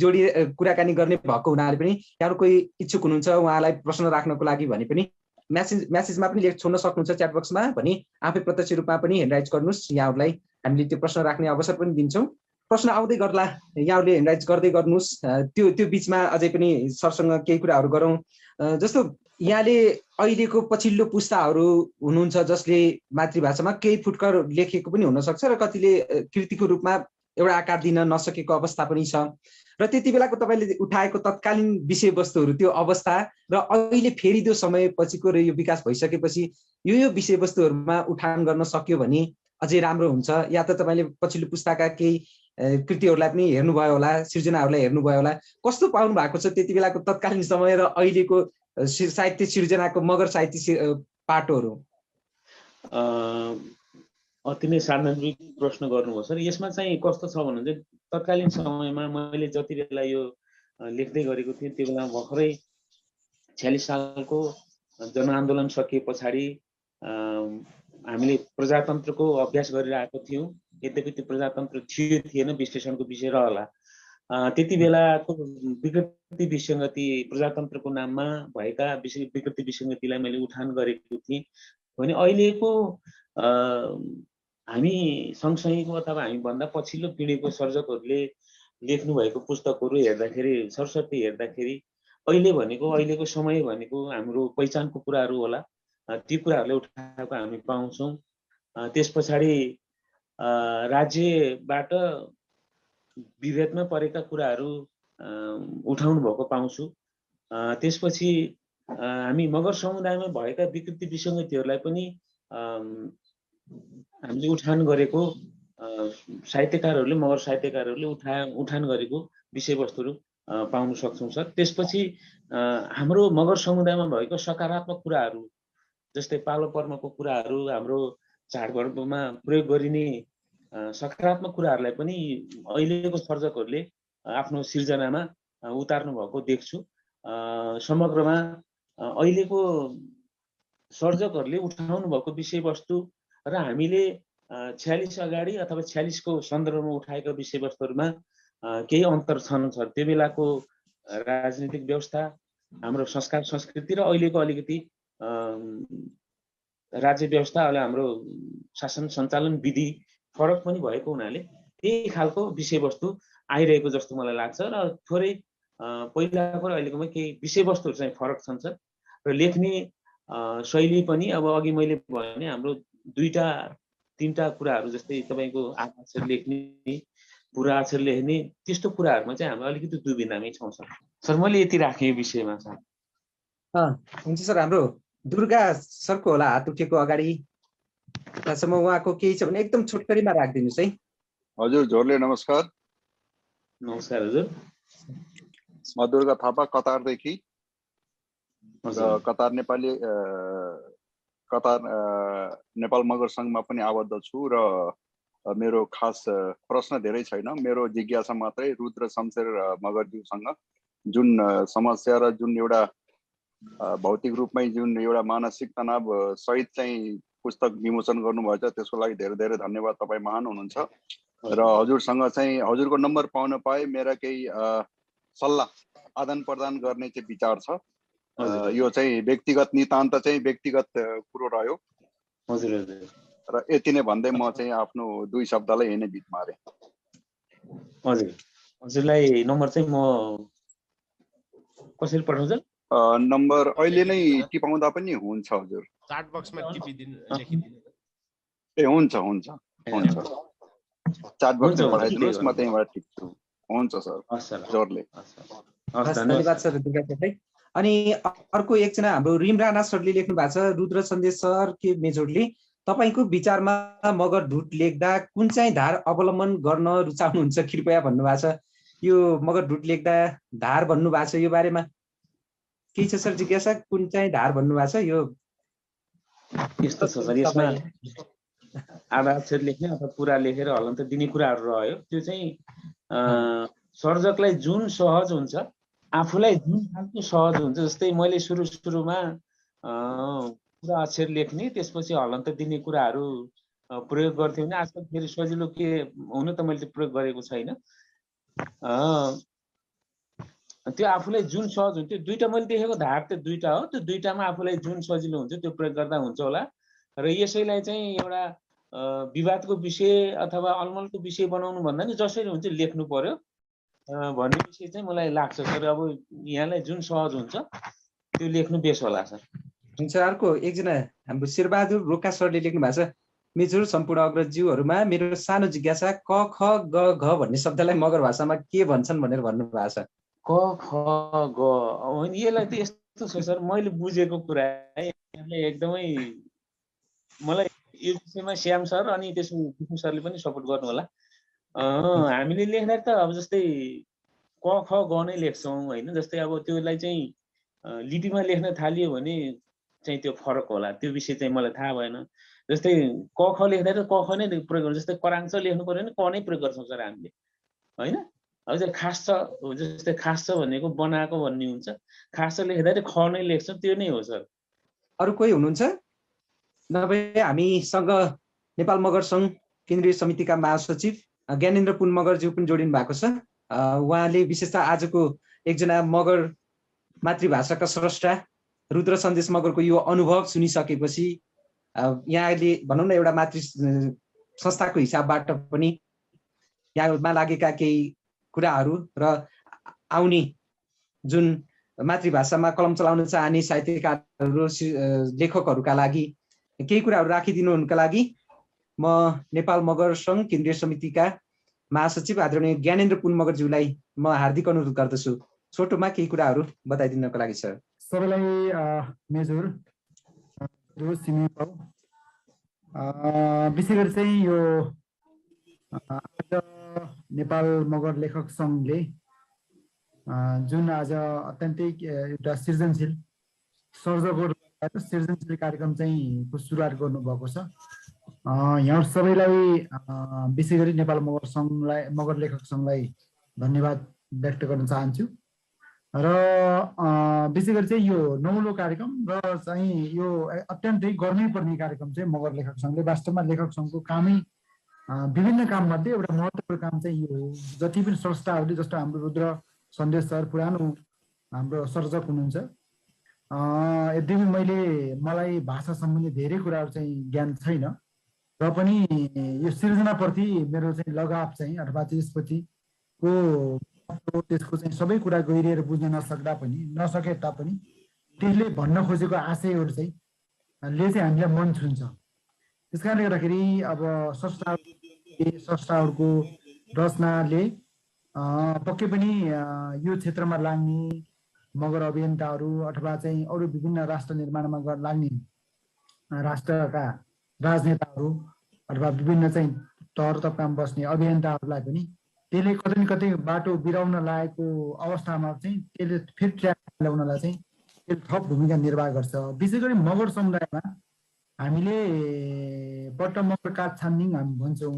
कुराकानी गर्ने भएको हुनाले पनि यहाँहरू कोही इच्छुक हुनुहुन्छ उहाँलाई प्रश्न राख्नको लागि भने पनि म्यासेजमा पनि छोड्न सक्नुहुन्छ च्याट बक्समा, भने आफै प्रत्यक्ष रूपमा पनि ह्यान्ड राइज गर्नुहोस्। यहाँहरूलाई हामीले त्यो प्रश्न राख्ने अवसर पनि दिन्छौँ। प्रश्न आउँदै गर्ला, यहाँहरूले ह्यान्ड राइज गर्दै गर्नुहोस्। त्यो बिचमा अझै पनि सरसँग केही कुराहरू गरौँ। जस्तो यहाँले अहिलेको पछिल्लो पुस्ताहरू हुनुहुन्छ जसले मातृभाषामा केही फुटकर लेखेको पनि हुनसक्छ र कतिले कृतिको रूपमा एउटा आकार दिन नसकेको अवस्था पनि छ र त्यति बेलाको तपाईँले उठाएको तत्कालीन विषयवस्तुहरू, त्यो अवस्था र अहिले फेरि त्यो समय पछिको र यो विकास भइसकेपछि यो विषयवस्तुहरूमा उठान गर्न सक्यो भने अझै राम्रो हुन्छ। या त तपाईँले पछिल्लो पुस्ताका केही कृतिहरूलाई पनि हेर्नुभयो होला, सिर्जनाहरूलाई हेर्नुभयो होला, कस्तो पाउनु भएको छ त्यति बेलाको तत्कालीन समय र अहिलेको साहित्य सिर्जनाको मगर साहित्य पाटोहरू? अति नै सान्दर्भिक प्रश्न गर्नुभयो सर। यसमा चाहिँ कस्तो छ भन्नु चाहिँ तत्कालीन समयमा मैले जति बेला यो लेख्दै गरेको थिएँ त्यो बेला भर्खरै 46 सालको जनआन्दोलन सकिए पछाडि हामीले प्रजातन्त्रको अभ्यास गरिरहेको थियौँ। यद्यपि त्यो प्रजातन्त्र थियो थिएन विश्लेषणको विषय रहला। त्यति बेलाको विकृति विसङ्गति, प्रजातन्त्रको नाममा भएका विकृति विसङ्गतिलाई मैले उठान गरेको थिएँ भने अहिलेको हामी सँगसँगैको अथवा हामीभन्दा पछिल्लो पिँढीको सर्जकहरूले लेख्नु भएको पुस्तकहरू हेर्दाखेरि, सरस्वती हेर्दाखेरि अहिलेको समय भनेको हाम्रो पहिचानको कुराहरू होला, ती कुराहरूलाई उठाएको हामी पाउँछौँ। त्यस पछाडि राज्यबाट विभेदमा परेका कुराहरू उठाउनु भएको पाउँछु। त्यसपछि हामी मगर समुदायमा भएका विकृति विसङ्गतिहरूलाई पनि हामीले उठान गरेको, साहित्यकारहरूले, मगर साहित्यकारहरूले उठान गरेको विषयवस्तुहरू पाउन सक्छौँ सर। त्यसपछि हाम्रो मगर समुदायमा भएको सकारात्मक कुराहरू जस्तै पालो पर्मको कुराहरू, हाम्रो चाडपर्वमा प्रयोग गरिने सकारात्मक कुराहरूलाई पनि अहिलेको सर्जकहरूले आफ्नो सिर्जनामा उतार्नु भएको देख्छु। समग्रमा अहिलेको सर्जकहरूले उठाउनु भएको विषयवस्तु र हामीले 46 अगाडि अथवा 46 को सन्दर्भमा उठाएका विषयवस्तुहरूमा केही अन्तर छन् सर। त्यो बेलाको राजनीतिक व्यवस्था, हाम्रो संस्कार संस्कृति र अहिलेको अलिकति राज्य व्यवस्था, अहिले हाम्रो शासन सञ्चालन विधि फरक पनि भएको हुनाले त्यही खालको विषयवस्तु आइरहेको जस्तो मलाई लाग्छ र थोरै पहिलाको र अहिलेकोमा केही विषयवस्तुहरू चाहिँ फरक छन् सर। र लेख्ने शैली पनि अब अघि मैले भने हाम्रो 2-3टा कुराहरू जस्तै तपाईँको आधा अक्षर लेख्ने, पुरा अक्षर लेख्ने, त्यस्तो कुराहरूमा चाहिँ हामी अलिकति दुविधामै छौँ सर। सर मैले यति राखेँ यो विषयमा सर। हुन्छ सर। हाम्रो दुर्गा सरको होला हात उठेको अगाडि, त्यसमा उहाँको केही छ भने एकदम छोटकरीमा राखिदिनुहोस् है। हजुर झोरले नमस्कार। नमस्कार हजुर। म दुर्गा थापा कतारदेखि, कतार नेपाल मगर सङ्घमा पनि आबद्ध छु र मेरो खास प्रश्न धेरै छैन। मेरो जिज्ञासा मात्रै रुद्र शमशेर मगरज्यूसँग जुन समस्या र जुन एउटा भौतिक रूपमै जुन एउटा मानसिक तनाव सहित चाहिँ पुस्तक विमोचन गर्नुभएछ, त्यसको लागि धेरै धेरै धन्यवाद। तपाईँ महान हुनुहुन्छ र हजुरसँग चाहिँ हजुरको नम्बर पाउन पाए मेरा केही सल्लाह आदान प्रदान गर्ने चाहिँ विचार छ। यो चाहिँ व्यक्तिगत नितान्त चाहिँ व्यक्तिगत कुरो रह्यो र यति नै भन्दै म चाहिँ आफ्नो 2 शब्दलाई यही नै बिट मारे। हजुर, हजुरलाई नम्बर चाहिँ म कसरी पठाउँछ? नम्बर अहिले नै टिपाउँदा पनि हुन्छ हजुर। चाट बक्समा टिपिदिनु, लेखिदिनु। ए हुन्छ हुन्छ हुन्छ, चाट बक्समा पठाइदिनुहोस्, म त्यहीँबाट टिप्छु। हुन्छ सर, जोरले। धन्यवाद सर दुर्गा तपाईँ। अनि अर्को एकजना हाम्रो रिम राणा सरले लेख्नु भएको छ, रुद्र सन्देश सर के मेजोरले तपाईँको विचारमा मगर ढुट लेख्दा कुन चाहिँ धार अवलम्बन गर्न रुचाउनुहुन्छ कृपया भन्नुभएको छ। यो मगर ढुट लेख्दा धार भन्नुभएको छ, यो बारेमा केही छ सर जिज्ञासा? कुन चाहिँ धार भन्नुभएको छ? यो यस्तो छ सर, यसमा आधा अक्षर लेख्ने अथवा पुरा लेखेर हलन्त दिने कुराहरू रह्यो। त्यो चाहिँ सर्जकलाई जुन सहज हुन्छ, आफूलाई जुन खालको सहज हुन्छ, जस्तै मैले सुरुमा पुरा अक्षर लेख्ने त्यसपछि हलन्त दिने कुराहरू प्रयोग गर्थेँ भने आजकल फेरि सजिलो के हुन त मैले प्रयोग गरेको छैन। त्यो आफूलाई जुन सहज हुन्छ, दुईटा मैले देखेको धार त्यो दुईटा हो, त्यो दुईटामा आफूलाई जुन सजिलो हुन्छ त्यो प्रयोग गर्दा हुन्छ होला। र यसैलाई चाहिँ एउटा विवादको विषय अथवा अलमलको विषय बनाउनु भन्दा नि जसरी हुन्छ लेख्नु पर्यो भन्ने विषय चाहिँ मलाई लाग्छ सर। अब यहाँलाई जुन सहज हुन्छ त्यो लेख्नु बेस होला सर। हुन्छ। अर्को एकजना हाम्रो शेरबहादुर रोका सरले लेख्नु भएको छ, मेजर सम्पूर्ण अग्रजज्यूहरूमा मेरो सानो जिज्ञासा, क ख ग घ भन्ने शब्दलाई मगर भाषामा के भन्छन् भनेर भन्नुभएको छ। क ख ग यसलाई त यस्तो छ सर, मैले बुझेको कुरा एकदमै मलाई यो विषयमा श्याम सर अनि त्यसमा विष्णु सरले पनि सपोर्ट गर्नु होला। हामीले लेख्दा त अब जस्तै क ख ग नै लेख्छौँ होइन। जस्तै अब त्यसलाई चाहिँ लिपिमा लेख्न थालियो भने चाहिँ त्यो फरक होला, त्यो विषय चाहिँ मलाई थाहा भएन। जस्तै क ख लेख्दा त क ख नै प्रयोग गर्छ, जस्तै कराङ्च लेख्नु पर्यो भने क नै प्रयोग गर्छौँ सर हामीले होइन। अब चाहिँ खास छ, जस्तै खास छ भनेको बनाएको भन्ने हुन्छ, खास छ लेख्दा चाहिँ ख नै लेख्छौँ, त्यो नै हो सर। अरू कोही हुनुहुन्छ? नभए हामीसँग नेपाल मगर सङ्घ केन्द्रीय समितिका महासचिव ज्ञानेन्द्र पुन मगरज्यू पनि जोडिनु भएको छ। उहाँले विशेषतः आजको एकजना मगर मातृभाषाका स्रष्टा रुद्र सन्देश मगरको यो अनुभव सुनिसकेपछि यहाँले भनौँ न एउटा मातृ संस्थाको हिसाबबाट पनि यहाँमा लागेका केही कुराहरू र आउने जुन मातृभाषामा कलम चलाउन चाहने साहित्यकारहरू लेखकहरूका लागि केही कुराहरू राखिदिनुका लागि म नेपाल मगर सङ्घ केन्द्रीय समितिका महासचिव आदरणीय ज्ञानेन्द्र पुन मगरज्यूलाई म हार्दिक अनुरोध गर्दछु छोटोमा केही कुराहरू बताइदिनको लागि सर। सबैलाई मेजर विशेष गरी चाहिँ यो आज नेपाल मगर लेखक सङ्घले जुन आज अत्यन्तै एउटा सृजनशील सृजनशील कार्यक्रम चाहिँ को सुरुवात गर्नुभएको छ। यहाँ सबैलाई विशेष गरी नेपाल मगर सङ्घलाई मगर लेखक सङ्घलाई धन्यवाद व्यक्त गर्न चाहन्छु। र विशेष गरी चाहिँ यो नौलो कार्यक्रम र चाहिँ यो अत्यन्तै गर्नै पर्ने कार्यक्रम चाहिँ मगर लेखक सङ्घले वास्तवमा लेखक सङ्घको कामै विभिन्न काममध्ये एउटा महत्त्वपूर्ण काम चाहिँ यो हो। जति पनि संस्थाहरूले जस्तो हाम्रो रुद्र सन्देश सर पुरानो हाम्रो सर्जक हुनुहुन्छ, यद्यपि मलाई भाषा सम्बन्धी धेरै कुराहरू चाहिँ ज्ञान छैन र पनि यो सृजनाप्रति मेरो चाहिँ लगाव चाहिँ अथवा त्यसप्रतिको त्यसको चाहिँ सबै कुरा गहिरिएर बुझ्न नसके तापनि त्यसले भन्न खोजेको आशयहरू चाहिँ हामीलाई मन छुन्छ। त्यस कारणले गर्दाखेरि अब संस्थाहरूको रचनाले पक्कै पनि यो क्षेत्रमा लाग्ने मगर अभियन्ताहरू अथवा चाहिँ अरू विभिन्न राष्ट्र निर्माणमा लाग्ने राष्ट्रका राजनेताहरू अथवा विभिन्न चाहिँ तहर तबकामा बस्ने अभियन्ताहरूलाई पनि त्यसले कतै न कतै बाटो बिराउन लागेको अवस्थामा चाहिँ त्यसले फेरि ट्र्याक ल्याउनलाई चाहिँ त्यसले थप भूमिका निर्वाह गर्छ। विशेष गरी मगर समुदायमा हामीले पट्ट मगर काठ छान्निङ हामी भन्छौँ,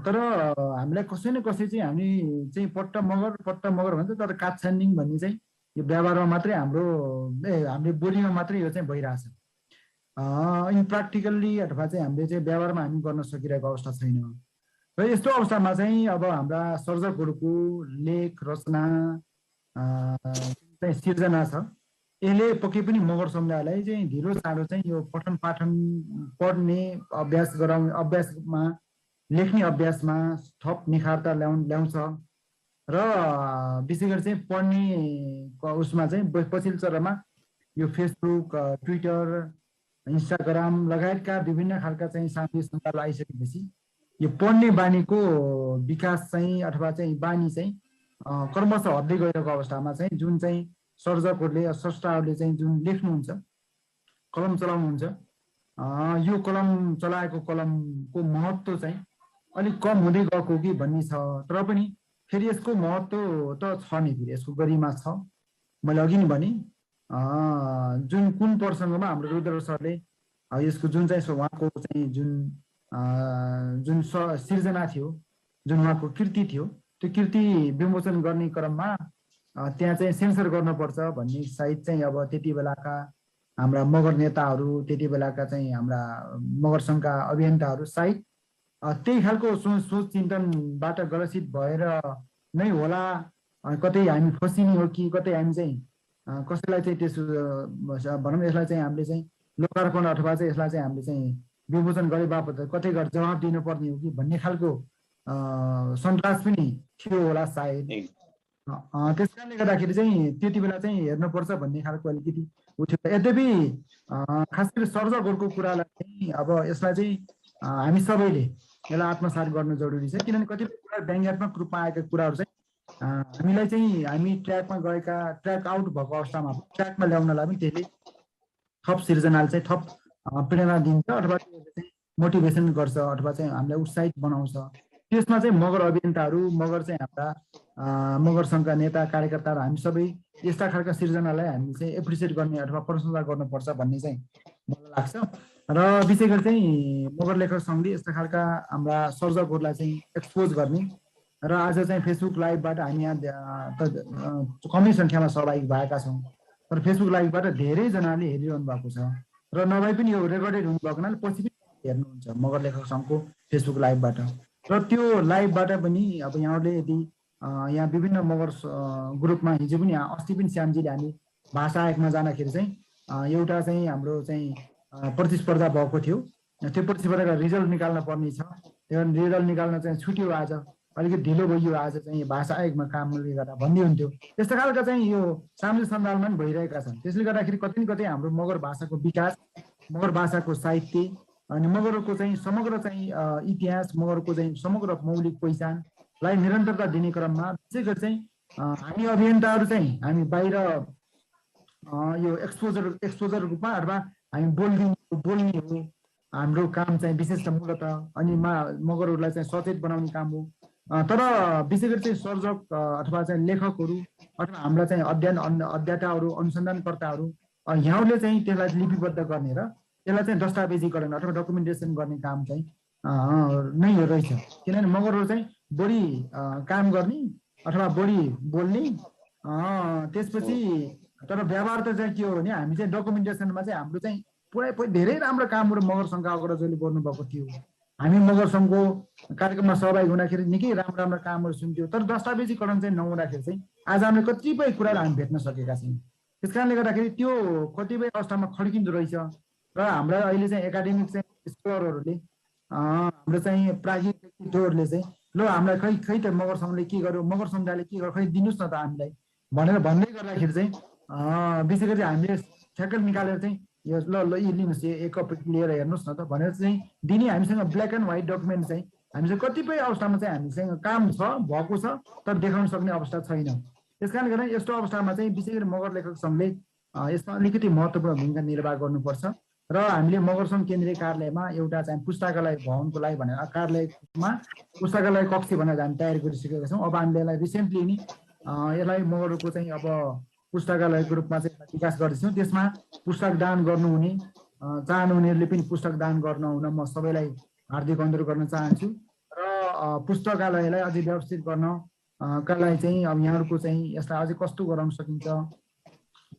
तर हामीलाई कसै न कसै चाहिँ हामी चाहिँ पट्ट मगर भन्छ, तर काठ छान्निङ भन्ने चाहिँ यो व्यवहारमा मात्रै हामीले बोलीमा मात्रै यो चाहिँ भइरहेछ। इन प्र्याक्टिकल्ली अथवा चाहिँ हामीले चाहिँ व्यवहारमा हामी गर्न सकिरहेको अवस्था छैन। र यस्तो अवस्थामा चाहिँ अब हाम्रा सर्जकहरूको लेख रचना चाहिँ सिर्जना छ, यसले पक्कै पनि मगर समुदायलाई चाहिँ ढिलो चाँडो चाहिँ यो पठन पाठन पढ्ने अभ्यासमा लेख्ने अभ्यासमा थप निखारता ल्याउँछ र विशेष गरी चाहिँ पढ्ने उसमा चाहिँ पछिल्लो चरणमा यो फेसबुक ट्विटर इन्स्टाग्राम लगायतका विभिन्न खालका चाहिँ सामाजिक सञ्जाल आइसकेपछि यो पढ्ने बानीको विकास चाहिँ अथवा चाहिँ बानी चाहिँ क्रमशः हट्दै गएको अवस्थामा चाहिँ जुन चाहिँ सर्जकहरूले स्रष्टाहरूले चाहिँ जुन लेख्नुहुन्छ कलम चलाउनुहुन्छ यो कलम चलाएको कलमको महत्त्व चाहिँ अलिक कम हुँदै गएको कि भन्ने छ। तर पनि फेरि यसको महत्त्व त छ नि, फेरि यसको गरिमा छ। मैले अघि नै भने जुन कुन प्रसङ्गमा हाम्रो रुद्र सरले यसको जुन चाहिँ उहाँको चाहिँ जुन सिर्जना थियो, जुन उहाँको कृति थियो, त्यो कृति विमोचन गर्ने क्रममा त्यहाँ चाहिँ सेन्सर गर्नुपर्छ भन्ने सायद चाहिँ अब त्यति बेलाका हाम्रा मगर नेताहरू, त्यति बेलाका चाहिँ हाम्रा मगर सङ्घका अभियन्ताहरू सायद त्यही खालको सोच चिन्तनबाट ग्रसित भएर नै होला। कतै हामी फसिने हो कि कतै हामी चाहिँ कसैलाई चाहिँ त्यसो भनौँ यसलाई चाहिँ हामीले चाहिँ लोकार्पण अथवा चाहिँ यसलाई चाहिँ हामीले चाहिँ विमोचन गरे बापत कतै गएर जवाब दिनुपर्ने हो कि भन्ने खालको सन्तास पनि थियो होला सायद। त्यस कारणले गर्दाखेरि चाहिँ त्यति बेला चाहिँ हेर्नुपर्छ भन्ने खालको अलिकति उठ्यो। यद्यपि खास गरी सर्जकहरूको कुरालाई चाहिँ अब यसलाई चाहिँ हामी सबैले यसलाई आत्मसात गर्नु जरुरी छ, किनभने कतिपय कुरा व्यङ्ग्यात्मक रूपमा आएका कुराहरू चाहिँ हामीलाई चाहिँ हामी ट्र्याकमा गएका ट्र्याक आउट भएको अवस्थामा ट्र्याकमा ल्याउनलाई पनि त्यसले थप सिर्जनाले चाहिँ थप प्रेरणा दिन्छ अथवा चाहिँ मोटिभेसन गर्छ अथवा चाहिँ हामीलाई उत्साहित बनाउँछ। त्यसमा चाहिँ मगर अभियन्ताहरू, मगर चाहिँ हाम्रा मगर सङ्घका नेता कार्यकर्ताहरू हामी सबै यस्ता खालका सिर्जनालाई हामी चाहिँ एप्रिसिएट गर्ने अथवा प्रशंसा गर्नुपर्छ भन्ने चाहिँ मलाई लाग्छ। र विशेष गरी चाहिँ मगर लेखक सङ्घले यस्ता खालका हाम्रा सर्जकहरूलाई चाहिँ एक्सपोज गर्ने र आज चाहिँ फेसबुक लाइभबाट हामी यहाँ त कमै सङ्ख्यामा सहभागी भएका छौँ, तर फेसबुक लाइभबाट धेरैजनाले हेरिरहनु भएको छ र नभए पनि यो रेकर्डेड हुनुभएको हुनाले पछि पनि हेर्नुहुन्छ मगर लेखक सङ्घको फेसबुक लाइभबाट। र त्यो लाइभबाट पनि अब यहाँहरूले यदि यहाँ विभिन्न मगर ग्रुपमा हिजो पनि अस्ति पनि श्यामजीले हामी भाषा आयोगमा जाँदाखेरि चाहिँ एउटा चाहिँ हाम्रो चाहिँ प्रतिस्पर्धा भएको थियो। त्यो प्रतिस्पर्धाको रिजल्ट निकाल्न पर्ने छ, त्यो रिजल्ट निकाल्न चाहिँ छुट्यो, आज अलिकति ढिलो भयो, आज चाहिँ भाषा आयोगमा कामले गर्दा भन्ने हुन्थ्यो। त्यस्तो खालका चाहिँ यो सामाजिक सञ्जालमा पनि भइरहेका छन्। त्यसले गर्दाखेरि कतै न कतै हाम्रो मगर भाषाको विकास, मगर भाषाको साहित्य अनि मगरको चाहिँ समग्र चाहिँ इतिहास, मगरको चाहिँ समग्र मौलिक पहिचानलाई निरन्तरता दिने क्रममा विशेष गरी चाहिँ हामी अभियन्ताहरू चाहिँ हामी बाहिर यो एक्सपोजर रूपमा अथवा हामी बोल्ने हो हाम्रो काम चाहिँ विशेष मूलत, अनि मगरहरूलाई चाहिँ सचेत बनाउने काम हो। तर विशेष गरी चाहिँ सर्जक अथवा चाहिँ लेखकहरू अथवा हाम्रा चाहिँ अध्येताहरू, अनुसन्धानकर्ताहरू यहाँहरूले चाहिँ त्यसलाई लिपिबद्ध गर्ने र त्यसलाई चाहिँ दस्तावेजीकरण अथवा डकुमेन्टेसन गर्ने काम चाहिँ नै रहेछ। किनभने मगरहरू चाहिँ बढी काम गर्ने अथवा बढी बोल्ने, त्यसपछि तर व्यवहार त चाहिँ के हो भने हामी चाहिँ डकुमेन्टेसनमा चाहिँ हाम्रो चाहिँ पुरै धेरै राम्रो कामहरू मगर सङ्घका अग्रजले गर्नुभएको थियो। हामी मगर सङ्घको कार्यक्रममा सहभागी हुँदाखेरि निकै राम्रो कामहरू सुन्थ्यौँ, तर दस्तावेजीकरण चाहिँ नहुँदाखेरि चाहिँ आज हामीले कतिपय कुराहरू हामी भेट्न सकेका छौँ। त्यस कारणले गर्दाखेरि त्यो कतिपय अवस्थामा खड्किँदो रहेछ। र हाम्रा अहिले चाहिँ एकाडेमिक चाहिँ स्कलरहरूले हाम्रो चाहिँ प्राज्ञिकहरूले चाहिँ ल हामीलाई खै त मगर सङ्घले के गर्यो, मगर समुदायले के गर्यो, खै दिनुहोस् न त हामीलाई भनेर भन्दै गर्दाखेरि चाहिँ विशेष गरी हामीले ठ्याक्कै निकालेर चाहिँ यो ल यी लिनुहोस्, एक कपी लिएर हेर्नुहोस् न त भनेर चाहिँ दिने हामीसँग ब्ल्याक एन्ड व्हाइट डकुमेन्ट चाहिँ हामीसँग कतिपय अवस्थामा चाहिँ हामीसँग काम छ, भएको छ, तर देखाउन सक्ने अवस्था छैन। त्यस कारणले गर्दा यस्तो अवस्थामा चाहिँ विशेष गरी मगर लेखक सङ्घले यसमा अलिकति महत्त्वपूर्ण भूमिका निर्वाह गर्नुपर्छ। र हामीले मगर सङ्घ केन्द्रीय कार्यालयमा एउटा चाहिँ पुस्तकालय भवनको लागि भनेर कार्यालयमा पुस्तकालय कक्ष भनेर हामी तयार गरिसकेका छौँ। अब हामीले यसलाई रिसेन्टली नै यसलाई मगरको चाहिँ अब पुस्तकालयको रूपमा चाहिँ विकास गर्दैछौँ। त्यसमा पुस्तक दान गर्नुहुने चाहनुहुनेहरूले पनि पुस्तक दान गर्न हुन म सबैलाई हार्दिक अनुरोध गर्न चाहन्छु। र पुस्तकालयलाई अझै व्यवस्थित गर्नका लागि चाहिँ अब यहाँहरूको चाहिँ यसलाई अझै कस्तो गराउन सकिन्छ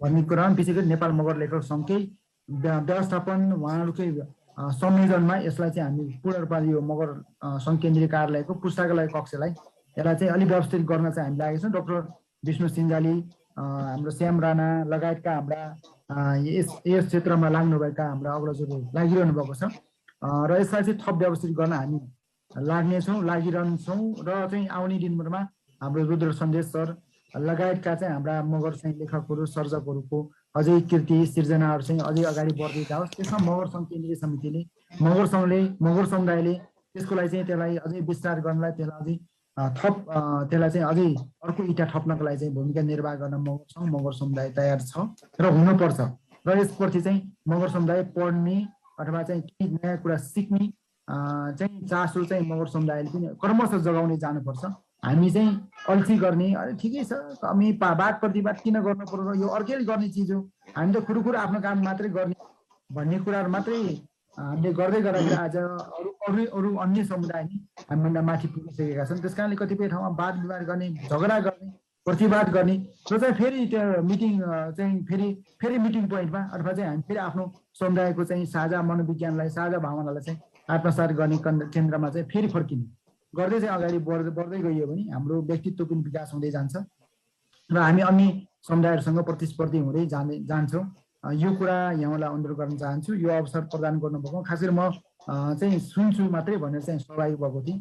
भन्ने कुरा विशेष गरी नेपाल मगर लेखक सङ्घकै व्यवस्थापन उहाँहरूकै संयोजनमा यसलाई चाहिँ हामी पूर्ण रूपमा यो मगर सङ्घ केन्द्रीय कार्यालयको पुस्तकालय कक्षलाई यसलाई चाहिँ अलिक व्यवस्थित गर्न चाहिँ हामी लागेका छौँ। डाक्टर विष्णु सिन्जाली, हाम्रो श्याम राणा लगायतका हाम्रा यस क्षेत्रमा लाग्नुभएका हाम्रा अग्रजहरू लागिरहनु भएको छ र यसलाई चाहिँ थप व्यवस्थित गर्न हामी लागिरहन्छौँ। र चाहिँ आउने दिनहरूमा हाम्रो रुद्र सन्देश सर लगायतका चाहिँ हाम्रा मगर चाहिँ लेखकहरू, सर्जकहरूको अझै कृति सिर्जनाहरू चाहिँ अझै अगाडि बढ्दै जाओस्। त्यसमा मगर सङ्घ केन्द्रीय समितिले, मगर समुदायले त्यसको लागि चाहिँ त्यसलाई अझै विस्तार गर्नलाई, त्यसलाई अझै थप त्यसलाई चाहिँ अझै अर्को इँटा ठप्नको लागि चाहिँ भूमिका निर्वाह गर्न मगर समुदाय तयार छ र हुनुपर्छ र यसप्रति चाहिँ मगर समुदाय पढ्ने अथवा चाहिँ केही नयाँ कुरा सिक्ने चाहिँ चासो चाहिँ मगर समुदायले पनि क्रमशः जगाउने जानुपर्छ। हामी चाहिँ अल्छी गर्ने ठिकै छ हामी वाद प्रतिवाद किन गर्नु पर्यो यो अर्कैले गर्ने चिज हो हामी त कुरो आफ्नो काम मात्रै गर्ने भन्ने कुराहरू मात्रै हामीले गर्दै गर्दाखेरि आज अरू अन्य समुदाय नि हामीभन्दा माथि पुगिसकेका छन्। त्यस कारणले कतिपय ठाउँमा वाद विवाद गर्ने झगडा गर्ने प्रतिवाद गर्ने र चाहिँ फेरि त्यो मिटिङ चाहिँ फेरि मिटिङ पोइन्टमा अथवा चाहिँ हामी फेरि आफ्नो समुदायको चाहिँ साझा मनोविज्ञानलाई साझा भावनालाई चाहिँ आत्मसात गर्ने केन्द्रमा चाहिँ फेरि फर्किने गर्दै चाहिँ अगाडि बढ्दै गइयो भने हाम्रो व्यक्तित्व पनि विकास हुँदै जान्छ र हामी अन्य समुदायहरूसँग प्रतिस्पर्धी हुँदै जान्छौँ। यो कुरा यहाँलाई अनुरोध गर्न चाहन्छु। यो अवसर प्रदान गर्नुभएको खास गरी म चाहिँ सुन्छु मात्रै भनेर चाहिँ सहभागी भएको थिएँ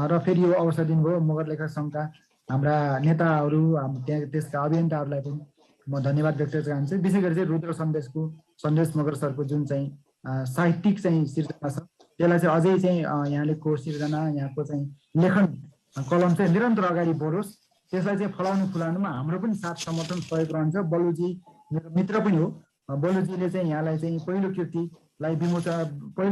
र फेरि यो अवसर दिनुभयो मगर लेखक सङ्घका हाम्रा नेताहरू त्यसका अभियन्ताहरूलाई पनि म धन्यवाद व्यक्त गर्न चाहन्छु। विशेष गरी चाहिँ रुद्र सन्देश मगर सरको जुन चाहिँ साहित्यिक चाहिँ सिर्जना छ त्यसलाई चाहिँ अझै चाहिँ यहाँले को सिर्जना यहाँको चाहिँ लेखन कलम चाहिँ निरन्तर अगाडि बढोस् त्यसलाई चाहिँ फुलाउनुमा हाम्रो पनि साथ समर्थन सहयोग रहन्छ। बलुजी मेरो मित्र पनि हो। बलुजीले चाहिँ यहाँलाई चाहिँ पहिलो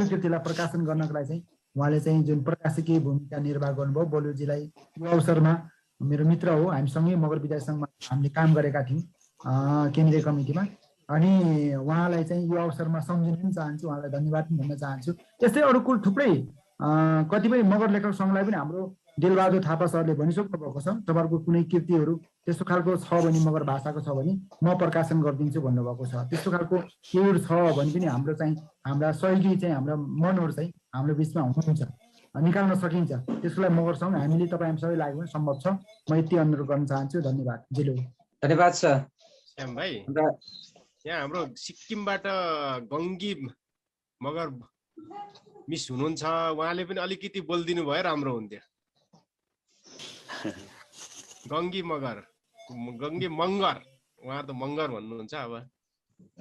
कृतिलाई प्रकाशन गर्नको लागि चाहिँ उहाँले चाहिँ जुन प्रकाशकीय भूमिका निर्वाह गर्नुभयो बलुजीलाई यो अवसरमा मेरो मित्र हो। हामीसँगै मगर विद्यार्थी सङ्घमा हामीले काम गरेका थियौँ केन्द्रीय कमिटीमा अनि उहाँलाई चाहिँ यो अवसरमा सम्झिन पनि चाहन्छु उहाँलाई धन्यवाद पनि भन्न चाहन्छु। त्यस्तै अरू कुल थुप्रै कतिपय मगर लेखक सङ्घलाई पनि हाम्रो दिलबहादुर थापा सरले भनिसक्नु भएको छ तपाईँहरूको कुनै कृतिहरू त्यस्तो खालको छ भने मगर भाषाको छ भने म प्रकाशन गरिदिन्छु भन्नुभएको छ। त्यस्तो खालको केही छ भने पनि हाम्रो चाहिँ हाम्रा सहयोगी चाहिँ हाम्रा मनहरू चाहिँ हाम्रो बिचमा हुनुहुन्छ निकाल्न सकिन्छ। त्यसको लागि मगर सङ्घ हामीले तपाईँ हामी सबै लाग्यो भने सम्भव छ। म यति अनुरोध गर्न चाहन्छु। धन्यवाद। जिलो धन्यवाद छ श्याम भाइ। यहाँ हाम्रो सिक्किमबाट गङ्गी मगर मिस हुनुहुन्छ उहाँले पनि अलिकति बोलिदिनु भयो राम्रो हुन्थ्यो। गङ्गी मगर उहाँ त मगर भन्नुहुन्छ अब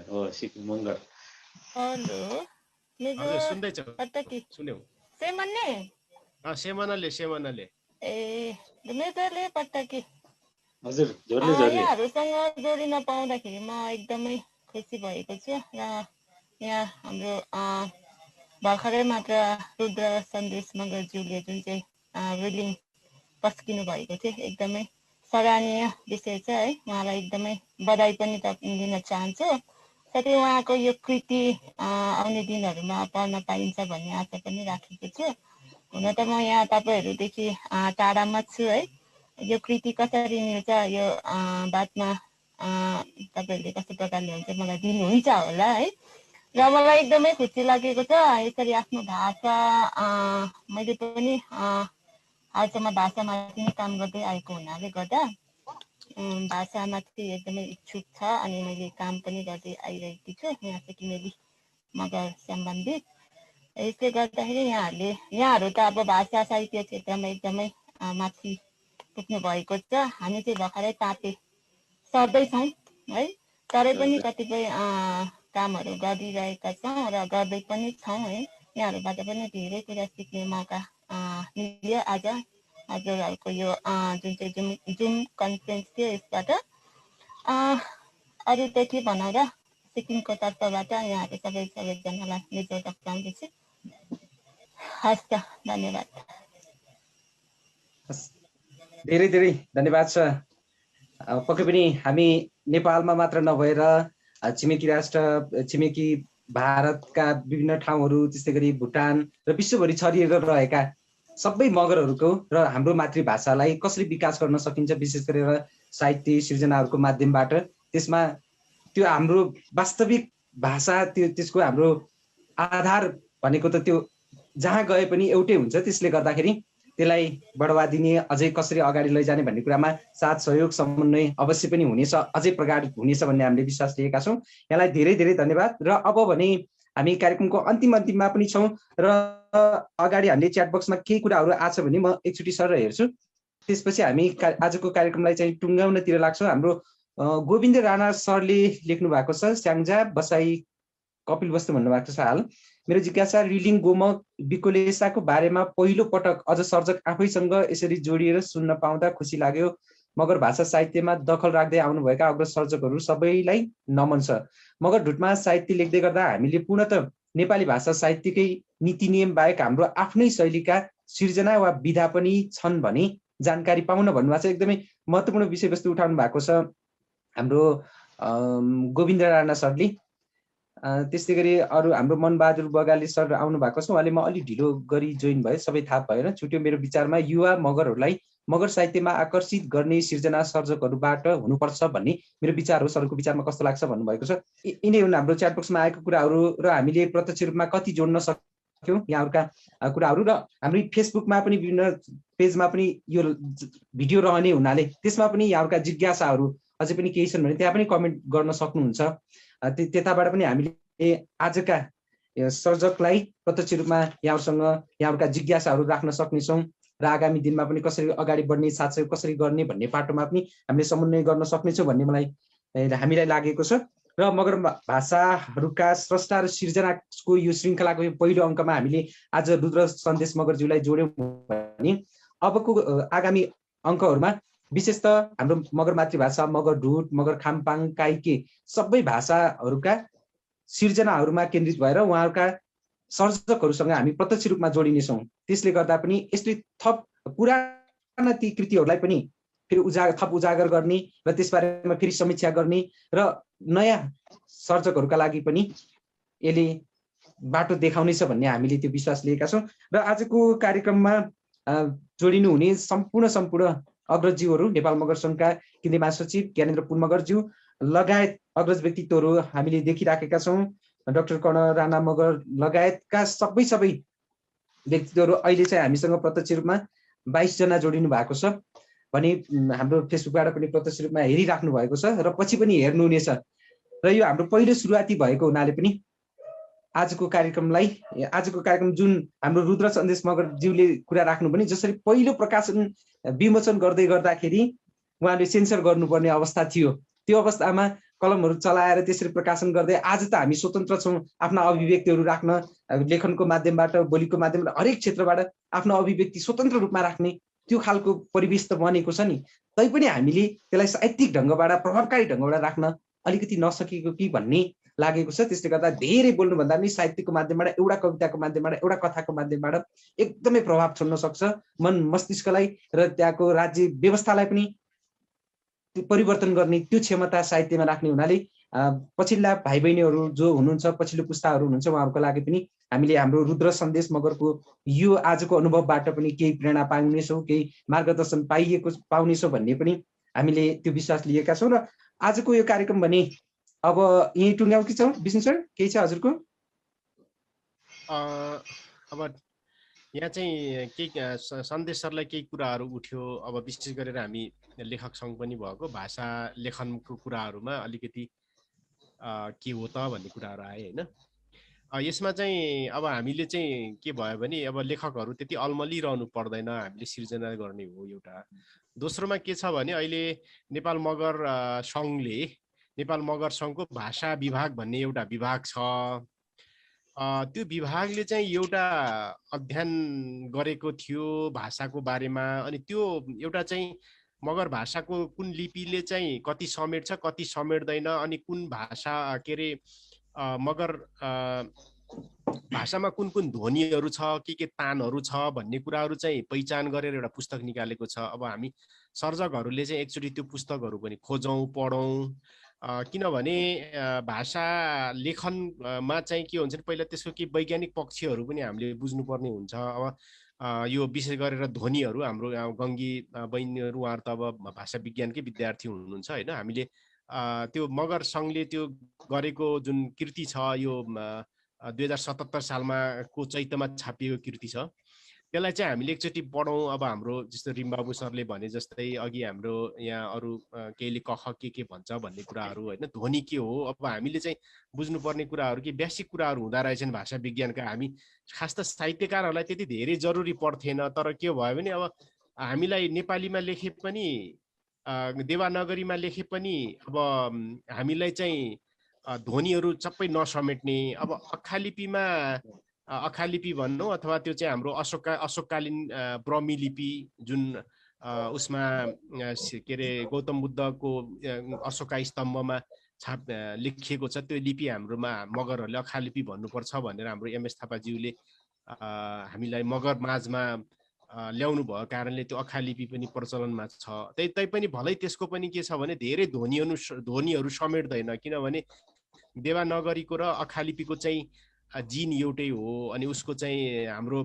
हो सिक्किम मगर। हेलो हजुर सुन्दैछ सुन्यौ सेमनाले ए मेजरले पट्टाकी हजुर यहाँहरूसँग जोडिन पाउँदाखेरि म एकदमै खुसी भएको छु र यहाँ हाम्रो भर्खरै मात्र रुद्र सन्देश मगरज्यूले जुन चाहिँ रुलिङ पस्किनु भएको थियो एकदमै सराहनीय विषय छ है। उहाँलाई एकदमै बधाई पनि दिन चाहन्छु। साथै उहाँको यो कृति आउने दिनहरूमा पढ्न पाइन्छ भन्ने आशा पनि राखेको छु। हुन त म यहाँ तपाईँहरूदेखि टाढामा छु है। यो कृति कसरी मिल्छ यो बादमा तपाईँहरूले कस्तो प्रकारले हुन्छ मलाई दिनुहुन्छ होला है। र मलाई एकदमै खुसी लागेको छ यसरी आफ्नो भाषा मैले पनि हालसम्म भाषामाथि नै काम गर्दै आएको हुनाले गर्दा भाषामाथि एकदमै इच्छुक छ अनि मैले काम पनि गर्दै आइरहेकी छु यहाँ सिक्किमेली मगर सम्बन्धित। यसले गर्दाखेरि यहाँहरू त अब भाषा साहित्य क्षेत्रमा एकदमै माथि पुग्नु भएको छ। हामी चाहिँ भर्खरै तापे सर्दैछौँ है। तरै पनि कतिपय कामहरू गरिरहेका छौँ र गर्दै पनि छौँ है। यहाँहरूबाट पनि धेरै कुरा सिक्ने मौका मिल्यो आज हजुरहरूको यो जुन चाहिँ जुम कन्फरेन्स थियो यसबाट। अरू त के भनौँ र सिक्किमको तर्फबाट यहाँहरू सबैजनालाई निजो टक्राउँदैछु। हस् त धन्यवाद। धेरै धेरै धन्यवाद छ। पक्कै पनि हामी नेपालमा मात्र नभएर छिमेकी भारतका विभिन्न ठाउँहरू त्यस्तै गरी भुटान र विश्वभरि छरिएर रहेका सबै मगरहरूको र हाम्रो मातृभाषालाई कसरी विकास गर्न सकिन्छ विशेष गरेर साहित्य सिर्जनाहरूको माध्यमबाट त्यसमा त्यो हाम्रो वास्तविक भाषा त्यसको हाम्रो आधार भनेको त त्यो जहाँ गए पनि एउटै हुन्छ। त्यसले गर्दाखेरि त्यसलाई बढावा दिने अझै कसरी अगाडि लैजाने भन्ने कुरामा साथ सहयोग समन्वय अवश्य पनि हुनेछ अझै प्रगाढ हुनेछ भन्ने हामीले विश्वास लिएका छौँ। यहाँलाई धेरै धेरै धन्यवाद। र अब भने हामी कार्यक्रमको अन्तिममा पनि छौँ र अगाडि हामीले च्याट बक्समा केही कुराहरू आछ भने म एकचोटि सर हेर्छु त्यसपछि हामी आजको कार्यक्रमलाई चाहिँ टुङ्गाउनतिर लाग्छौँ। हाम्रो गोविन्द राणा सरले लेख्नु भएको छ स्याङ्जा बसाई कपिल वस्तु भन्नुभएको छ हाल मेरो जिज्ञासा रिलिङ गोमक विकोलेसाको बारेमा पहिलो पटक अझ सर्जक आफैसँग यसरी जोडिएर सुन्न पाउँदा खुसी लाग्यो। मगर भाषा साहित्यमा दखल राख्दै आउनुभएका अग्रज सर्जकहरू सबैलाई नमन छ। मगर ढुटमा साहित्य लेख्दै गर्दा हामीले पूर्णतः नेपाली भाषा साहित्यकै नीति नियम बाहेक हाम्रो आफ्नै शैलीका सिर्जना वा विधा पनि छन् भने जानकारी पाउन भन्नुभएको छ। एकदमै महत्त्वपूर्ण विषयवस्तु उठाउनु भएको छ हाम्रो गोविन्द राणा सरले। त्यस्तै गरी अरू हाम्रो मनबहादुर बगाले सर आउनु भएको छ। उहाँले म अलिक ढिलो गरी जोइन भए, सबै थाहा भएन, छुट्यो। मेरो विचारमा युवा मगरहरूलाई मगर साहित्यमा आकर्षित गर्ने सिर्जना सर्जकहरूबाट हुनुपर्छ भन्ने मेरो विचार हो। सरको विचारमा कस्तो लाग्छ भन्नुभएको छ। यिनै हुन् हाम्रो च्याट बक्समा आएको कुराहरू र हामीले प्रत्यक्ष रूपमा कति जोड्न सक्यौँ यहाँहरूका कुराहरू। र हाम्रो फेसबुकमा पनि विभिन्न पेजमा पनि यो भिडियो रहने हुनाले त्यसमा पनि यहाँहरूका जिज्ञासाहरू अझै पनि केही छन् भने त्यहाँ पनि कमेन्ट गर्न सक्नुहुन्छ। त्यताबाट पनि हामीले आजका सर्जकलाई प्रत्यक्ष रूपमा यहाँहरूसँग यहाँहरूका जिज्ञासाहरू राख्न सक्नेछौँ र आगामी दिनमा पनि कसरी अगाडि बढ्ने, साथसाथै कसरी गर्ने भन्ने पाटोमा पनि हामीले समन्वय गर्न सक्नेछौँ भन्ने हामीलाई लागेको छ। र मगर भाषाहरूका स्रष्टा र सिर्जनाको यो श्रृङ्खलाको यो पहिलो अङ्कमा हामीले आज रुद्र सन्देश मगरज्यूलाई जोड्यौँ भने अबको आगामी अङ्कहरूमा विशेष त हाम्रो मगर मातृभाषा, मगर ढुट, मगर खाम्पाङ, काइके सबै भाषाहरूका सिर्जनाहरूमा केन्द्रित भएर उहाँहरूका सर्जकहरूसँग हामी प्रत्यक्ष रूपमा जोडिनेछौँ। त्यसले गर्दा पनि यसले थप पुराना ती कृतिहरूलाई पनि फेरि थप उजागर गर्ने र त्यसबारेमा फेरि समीक्षा गर्ने र नयाँ सर्जकहरूका लागि पनि यसले बाटो देखाउनेछ भन्ने हामीले त्यो विश्वास लिएका छौँ। र आजको कार्यक्रममा जोडिनु हुने सम्पूर्ण अग्रजज्यूहरू, नेपाल मगर सङ्घका केन्द्रीय महासचिव ज्ञानेन्द्र पुन मगरज्यू लगायत अग्रज व्यक्तित्वहरू हामीले देखिराखेका छौँ। डाक्टर कर्ण राणा मगर लगायतका सबै व्यक्तित्वहरू अहिले चाहिँ हामीसँग प्रत्यक्ष रूपमा 22 जना जोडिनु भएको छ भने हाम्रो फेसबुकबाट पनि प्रत्यक्ष रूपमा हेरिराख्नु भएको छ र पछि पनि हेर्नुहुनेछ। र यो हाम्रो पहिलो सुरुवाती भएको हुनाले पनि आजको कार्यक्रम जुन हाम्रो रुद्र सन्देश मगरज्यूले कुरा राख्नु पनि, जसरी पहिलो प्रकाशन विमोचन गर्दै गर्दाखेरि उहाँले सेन्सर गर्नुपर्ने अवस्था थियो, त्यो अवस्थामा कलमहरू चलाएर त्यसरी प्रकाशन गर्दै आज त हामी स्वतन्त्र छौँ आफ्ना अभिव्यक्तिहरू राख्न, लेखनको माध्यमबाट, बोलीको माध्यमबाट, हरेक क्षेत्रबाट आफ्नो अभिव्यक्ति स्वतन्त्र रूपमा राख्ने त्यो खालको परिवेश त बनेको छ नि। तैपनि हामीले त्यसलाई साहित्यिक ढङ्गबाट, प्रभावकारी ढङ्गबाट राख्न अलिकति नसकेको कि भन्ने लागेको छ। त्यसले गर्दा धेरै बोल्नुभन्दा पनि साहित्यको माध्यमबाट, एउटा कविताको माध्यमबाट, एउटा कथाको माध्यमबाट एकदमै प्रभाव छोड्न सक्छ मन मस्तिष्कलाई र त्यहाँको राज्य व्यवस्थालाई पनि परिवर्तन गर्ने त्यो क्षमता साहित्यमा राख्ने हुनाले पछिल्ला भाइ बहिनीहरू जो हुनुहुन्छ, पछिल्लो पुस्ताहरू हुनुहुन्छ, उहाँहरूको लागि पनि हामीले हाम्रो रुद्र सन्देश मगरको यो आजको अनुभवबाट पनि केही प्रेरणा पाउनेछौँ, केही मार्गदर्शन पाउनेछौँ भन्ने पनि हामीले त्यो विश्वास लिएका छौँ। र आजको यो कार्यक्रम भने अब यहीँ टुङ्ग्याउँ कि छौँ? विष्णु सर केही छ हजुरको? अब यहाँ चाहिँ केही सन्देश सरलाई केही कुराहरू उठ्यो। अब विशेष गरेर हामी लेखक सङ्घ पनि भएको भाषा लेखनको कुराहरूमा अलिकति के हो त भन्ने कुराहरू आए होइन। यसमा चाहिँ अब हामीले चाहिँ के भयो भने अब लेखकहरू त्यति अल्मलिरहनु पर्दैन, हामीले सिर्जना गर्ने हो एउटा। दोस्रोमा के छ भने अहिले नेपाल मगर सङ्घले, नेपाल मगर सङ्घको भाषा विभाग भन्ने एउटा विभाग छ। त्यो विभागले चाहिँ एउटा अध्ययन गरेको थियो भाषाको बारेमा, अनि त्यो एउटा चाहिँ मगर भाषाको कुन लिपिले चाहिँ कति समेट्छ, कति समेट्दैन, अनि कुन भाषा के अरे मगर भाषामा कुन कुन ध्वनिहरू छ, के तानहरू छ भन्ने कुराहरू चाहिँ पहिचान गरेर एउटा पुस्तक निकालेको छ। अब हामी सर्जकहरूले चाहिँ एकचोटि त्यो पुस्तकहरू पनि खोजौँ, पढौँ, किनभने भाषा लेखनमा चाहिँ के हुन्छ भने पहिला त्यसको केही वैज्ञानिक पक्षहरू पनि हामीले बुझ्नुपर्ने हुन्छ। अब यो विशेष गरेर ध्वनिहरू, हाम्रो गङ्गी बहिनीहरू उहाँहरू त अब भाषा विज्ञानकै विद्यार्थी हुनुहुन्छ होइन। हामीले त्यो मगर सङ्घले त्यो गरेको जुन कृति छ, यो 2077 सालमा को चैतमा छापिएको कृति छ, त्यसलाई चाहिँ हामीले एकचोटि पढौँ। अब हाम्रो जस्तो रिमबाबु सरले भने जस्तै अघि हाम्रो यहाँ अरू केहीले कख के भन्छ भन्ने कुराहरू होइन, ध्वनि के हो, अब हामीले चाहिँ बुझ्नुपर्ने कुराहरू के बेसिक कुराहरू हुँदो रहेछन् भाषा विज्ञानका। हामी खास त साहित्यकारहरूलाई त्यति धेरै जरुरी पर्थेन, तर के भयो भने अब हामीलाई नेपालीमा लेखे पनि, देवनागरीमा लेखे पनि अब हामीलाई चाहिँ ध्वनिहरू सबै नसमेट्ने। अब अक्खालिपीमा अक्खालिपी भनौँ अथवा त्यो चाहिँ हाम्रो अशोककालीन ब्रह्मी लिपि जुन उसमा के अरे गौतम बुद्धको अशोका स्तम्भमा लेखिएको छ, त्यो लिपि हाम्रोमा मगरहरूले अक्खालिपी भन्नुपर्छ भनेर हाम्रो एमएस थापाज्यूले हामीलाई मगर माझमा ल्याउनु भएको कारणले त्यो अक्खालिपी पनि प्रचलनमा छ। त्यही पनि भलै त्यसको पनि के छ भने धेरै ध्वनिहरू समेट्दैन, किनभने देवनागरीको र अक्खालिपीको चाहिँ जिन एउटै हो अनि उसको चाहिँ हाम्रो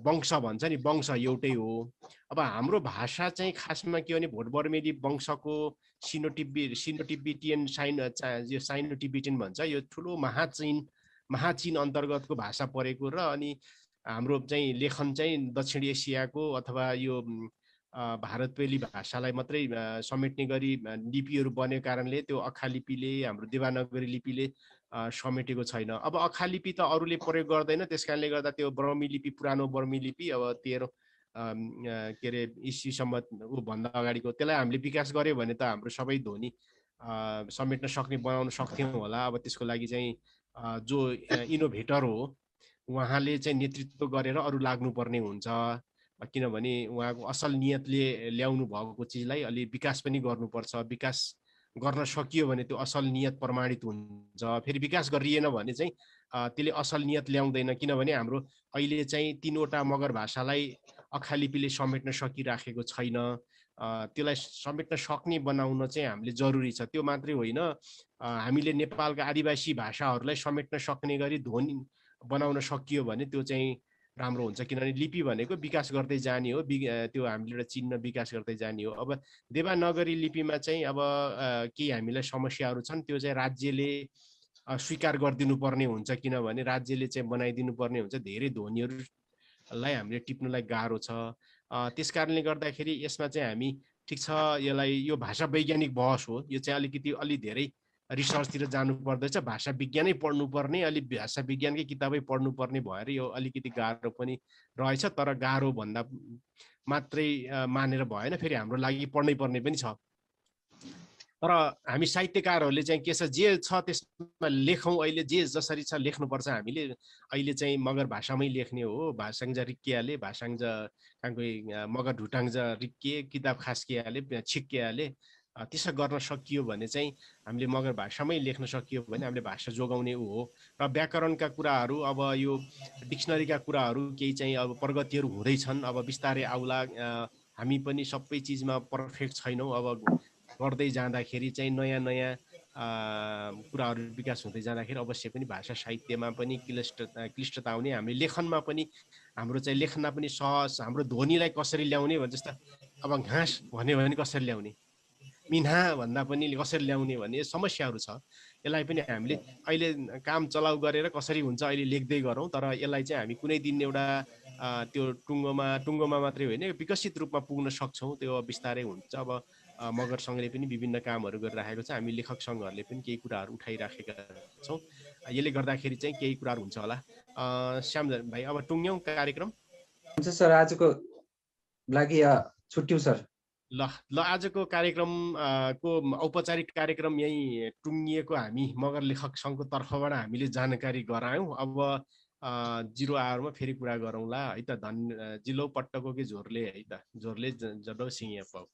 वंश भन्छ नि, वंश एउटै हो। अब हाम्रो भाषा चाहिँ खासमा के भने भोट बर्मेली वंशको सिनो-टिब्बेटियन साइनो-टिब्बेटियन भन्छ, यो ठुलो महाचीन अन्तर्गतको भाषा परेको र अनि हाम्रो चाहिँ लेखन चाहिँ दक्षिण एसियाको अथवा यो भारतपेली भाषालाई मात्रै समेट्ने गरी लिपिहरू बनेको कारणले त्यो अक्खालिपीले हाम्रो देवनागरी लिपिले समेटेको छैन। अब अक्खालिपी त अरूले प्रयोग गर्दैन, त्यस कारणले गर्दा त्यो ब्रह्मी लिपि, पुरानो ब्रह्मी लिपि अब 13 के अरे इस्वीसम्म भन्दा अगाडिको, त्यसलाई हामीले विकास गर्यो भने त हाम्रो सबै ध्वनि समेट्न सक्ने बनाउन सक्थ्यौँ होला। अब त्यसको लागि चाहिँ जो इनोभेटर हो उहाँले चाहिँ नेतृत्व गरेर अरू लाग्नुपर्ने हुन्छ, किनभने उहाँको असल नियतले ल्याउनु भएको चिजलाई अलि विकास पनि गर्नुपर्छ। विकास गर्न सकियो भने त्यो असल नियत प्रमाणित हुन्छ, फेरि विकास गरिएन भने चाहिँ त्यसले असल नियत ल्याउँदैन, किनभने हाम्रो अहिले चाहिँ 3वटा मगर भाषालाई अक्खालिपीले समेट्न सकिराखेको छैन। त्यसलाई समेट्न सक्ने बनाउन चाहिँ हामीले जरुरी छ। त्यो मात्रै होइन, हामीले नेपालका आदिवासी भाषाहरूलाई समेट्न सक्ने गरी ध्वनि बनाउन सकियो भने त्यो चाहिँ राम्रो हुन्छ, किनभने लिपि भनेको विकास गर्दै जाने हो, त्यो हामीले एउटा चिन्ह विकास गर्दै जाने हो। अब देवनागरी लिपिमा चाहिँ अब केही हामीलाई समस्याहरू छन्, त्यो चाहिँ राज्यले स्वीकार गरिदिनु पर्ने हुन्छ, किनभने राज्यले चाहिँ बनाइदिनु पर्ने हुन्छ। धेरै ध्वनिहरूलाई हामीले टिप्नुलाई गाह्रो छ। त्यस कारणले गर्दाखेरि यसमा चाहिँ हामी ठिक छ, यसलाई यो भाषा वैज्ञानिक बहस हो, यो चाहिँ अलि धेरै रिसर्चतिर जानु पर्दैछ, भाषा विज्ञानै पढ्नुपर्ने, अलि भाषा विज्ञानकै किताबै पढ्नुपर्ने भएर यो अलिकति गाह्रो पनि रहेछ। तर गाह्रो भन्दा मात्रै मानेर भएन, फेरि हाम्रो लागि पढ्नै पर्ने पनि छ। तर हामी साहित्यकारहरूले चाहिँ के छ, जे छ त्यसमा लेखौँ, अहिले जे जसरी छ लेख्नुपर्छ। हामीले अहिले चाहिँ मगर भाषामै लेख्ने हो, भाषाङ्ज रिक्कियाले, भाषाङ्ज काङ्कोइ मगर ढुटाङ्ज रिक्किए, किताब खास्कियाले, छिक्कियाले त्यसो गर्न सकियो भने चाहिँ हामीले मगर भाषामै लेख्न सकियो भने हामीले भाषा जोगाउने हो। र व्याकरणका कुराहरू, अब यो डिक्सनरीका कुराहरू केही चाहिँ अब प्रगतिहरू हुँदैछन्, अब बिस्तारै आउला। हामी पनि सबै चिजमा पर्फेक्ट छैनौँ, अब गर्दै जाँदाखेरि चाहिँ नयाँ कुराहरू विकास हुँदै जाँदाखेरि अवश्य पनि भाषा साहित्यमा पनि क्लिष्टता आउने। हामीले लेखनमा पनि हाम्रो चाहिँ लेख्न पनि सहज, हाम्रो ध्वनिलाई कसरी ल्याउने भन्छ, जस्तो अब घाँस भन्यो भने कसरी ल्याउने, मिना भन्दा पनि कसरी ल्याउने भन्ने समस्याहरू छ। यसलाई पनि हामीले अहिले काम चलाउ गरेर कसरी हुन्छ अहिले लेख्दै गरौँ, तर यसलाई चाहिँ हामी कुनै दिन एउटा त्यो टुङ्गोमा मात्रै होइन, विकसित रूपमा पुग्न सक्छौँ, त्यो बिस्तारै हुन्छ। अब मगर सङ्घले पनि विभिन्न कामहरू गरिराखेको छ, हामी लेखक सङ्घहरूले पनि केही कुराहरू उठाइराखेका छौँ, यसले गर्दाखेरि चाहिँ केही कुराहरू हुन्छ होला। श्याम भाइ, अब टुङ्ग्यौँ कार्यक्रम? हुन्छ सर, आजको लागि छुट्यौँ सर। ल आजको कार्यक्रम को औपचारिक कार्यक्रम यही टुङ्गिएको हामी मगर लेखक सङ्घको तर्फबाट हामीले जानकारी गरायौँ। अब 0 आवरमा फेरि कुरा गरौँला है त। जिलो पट्टको कि झोरले है त, झोरले जडो सिंह पाउ।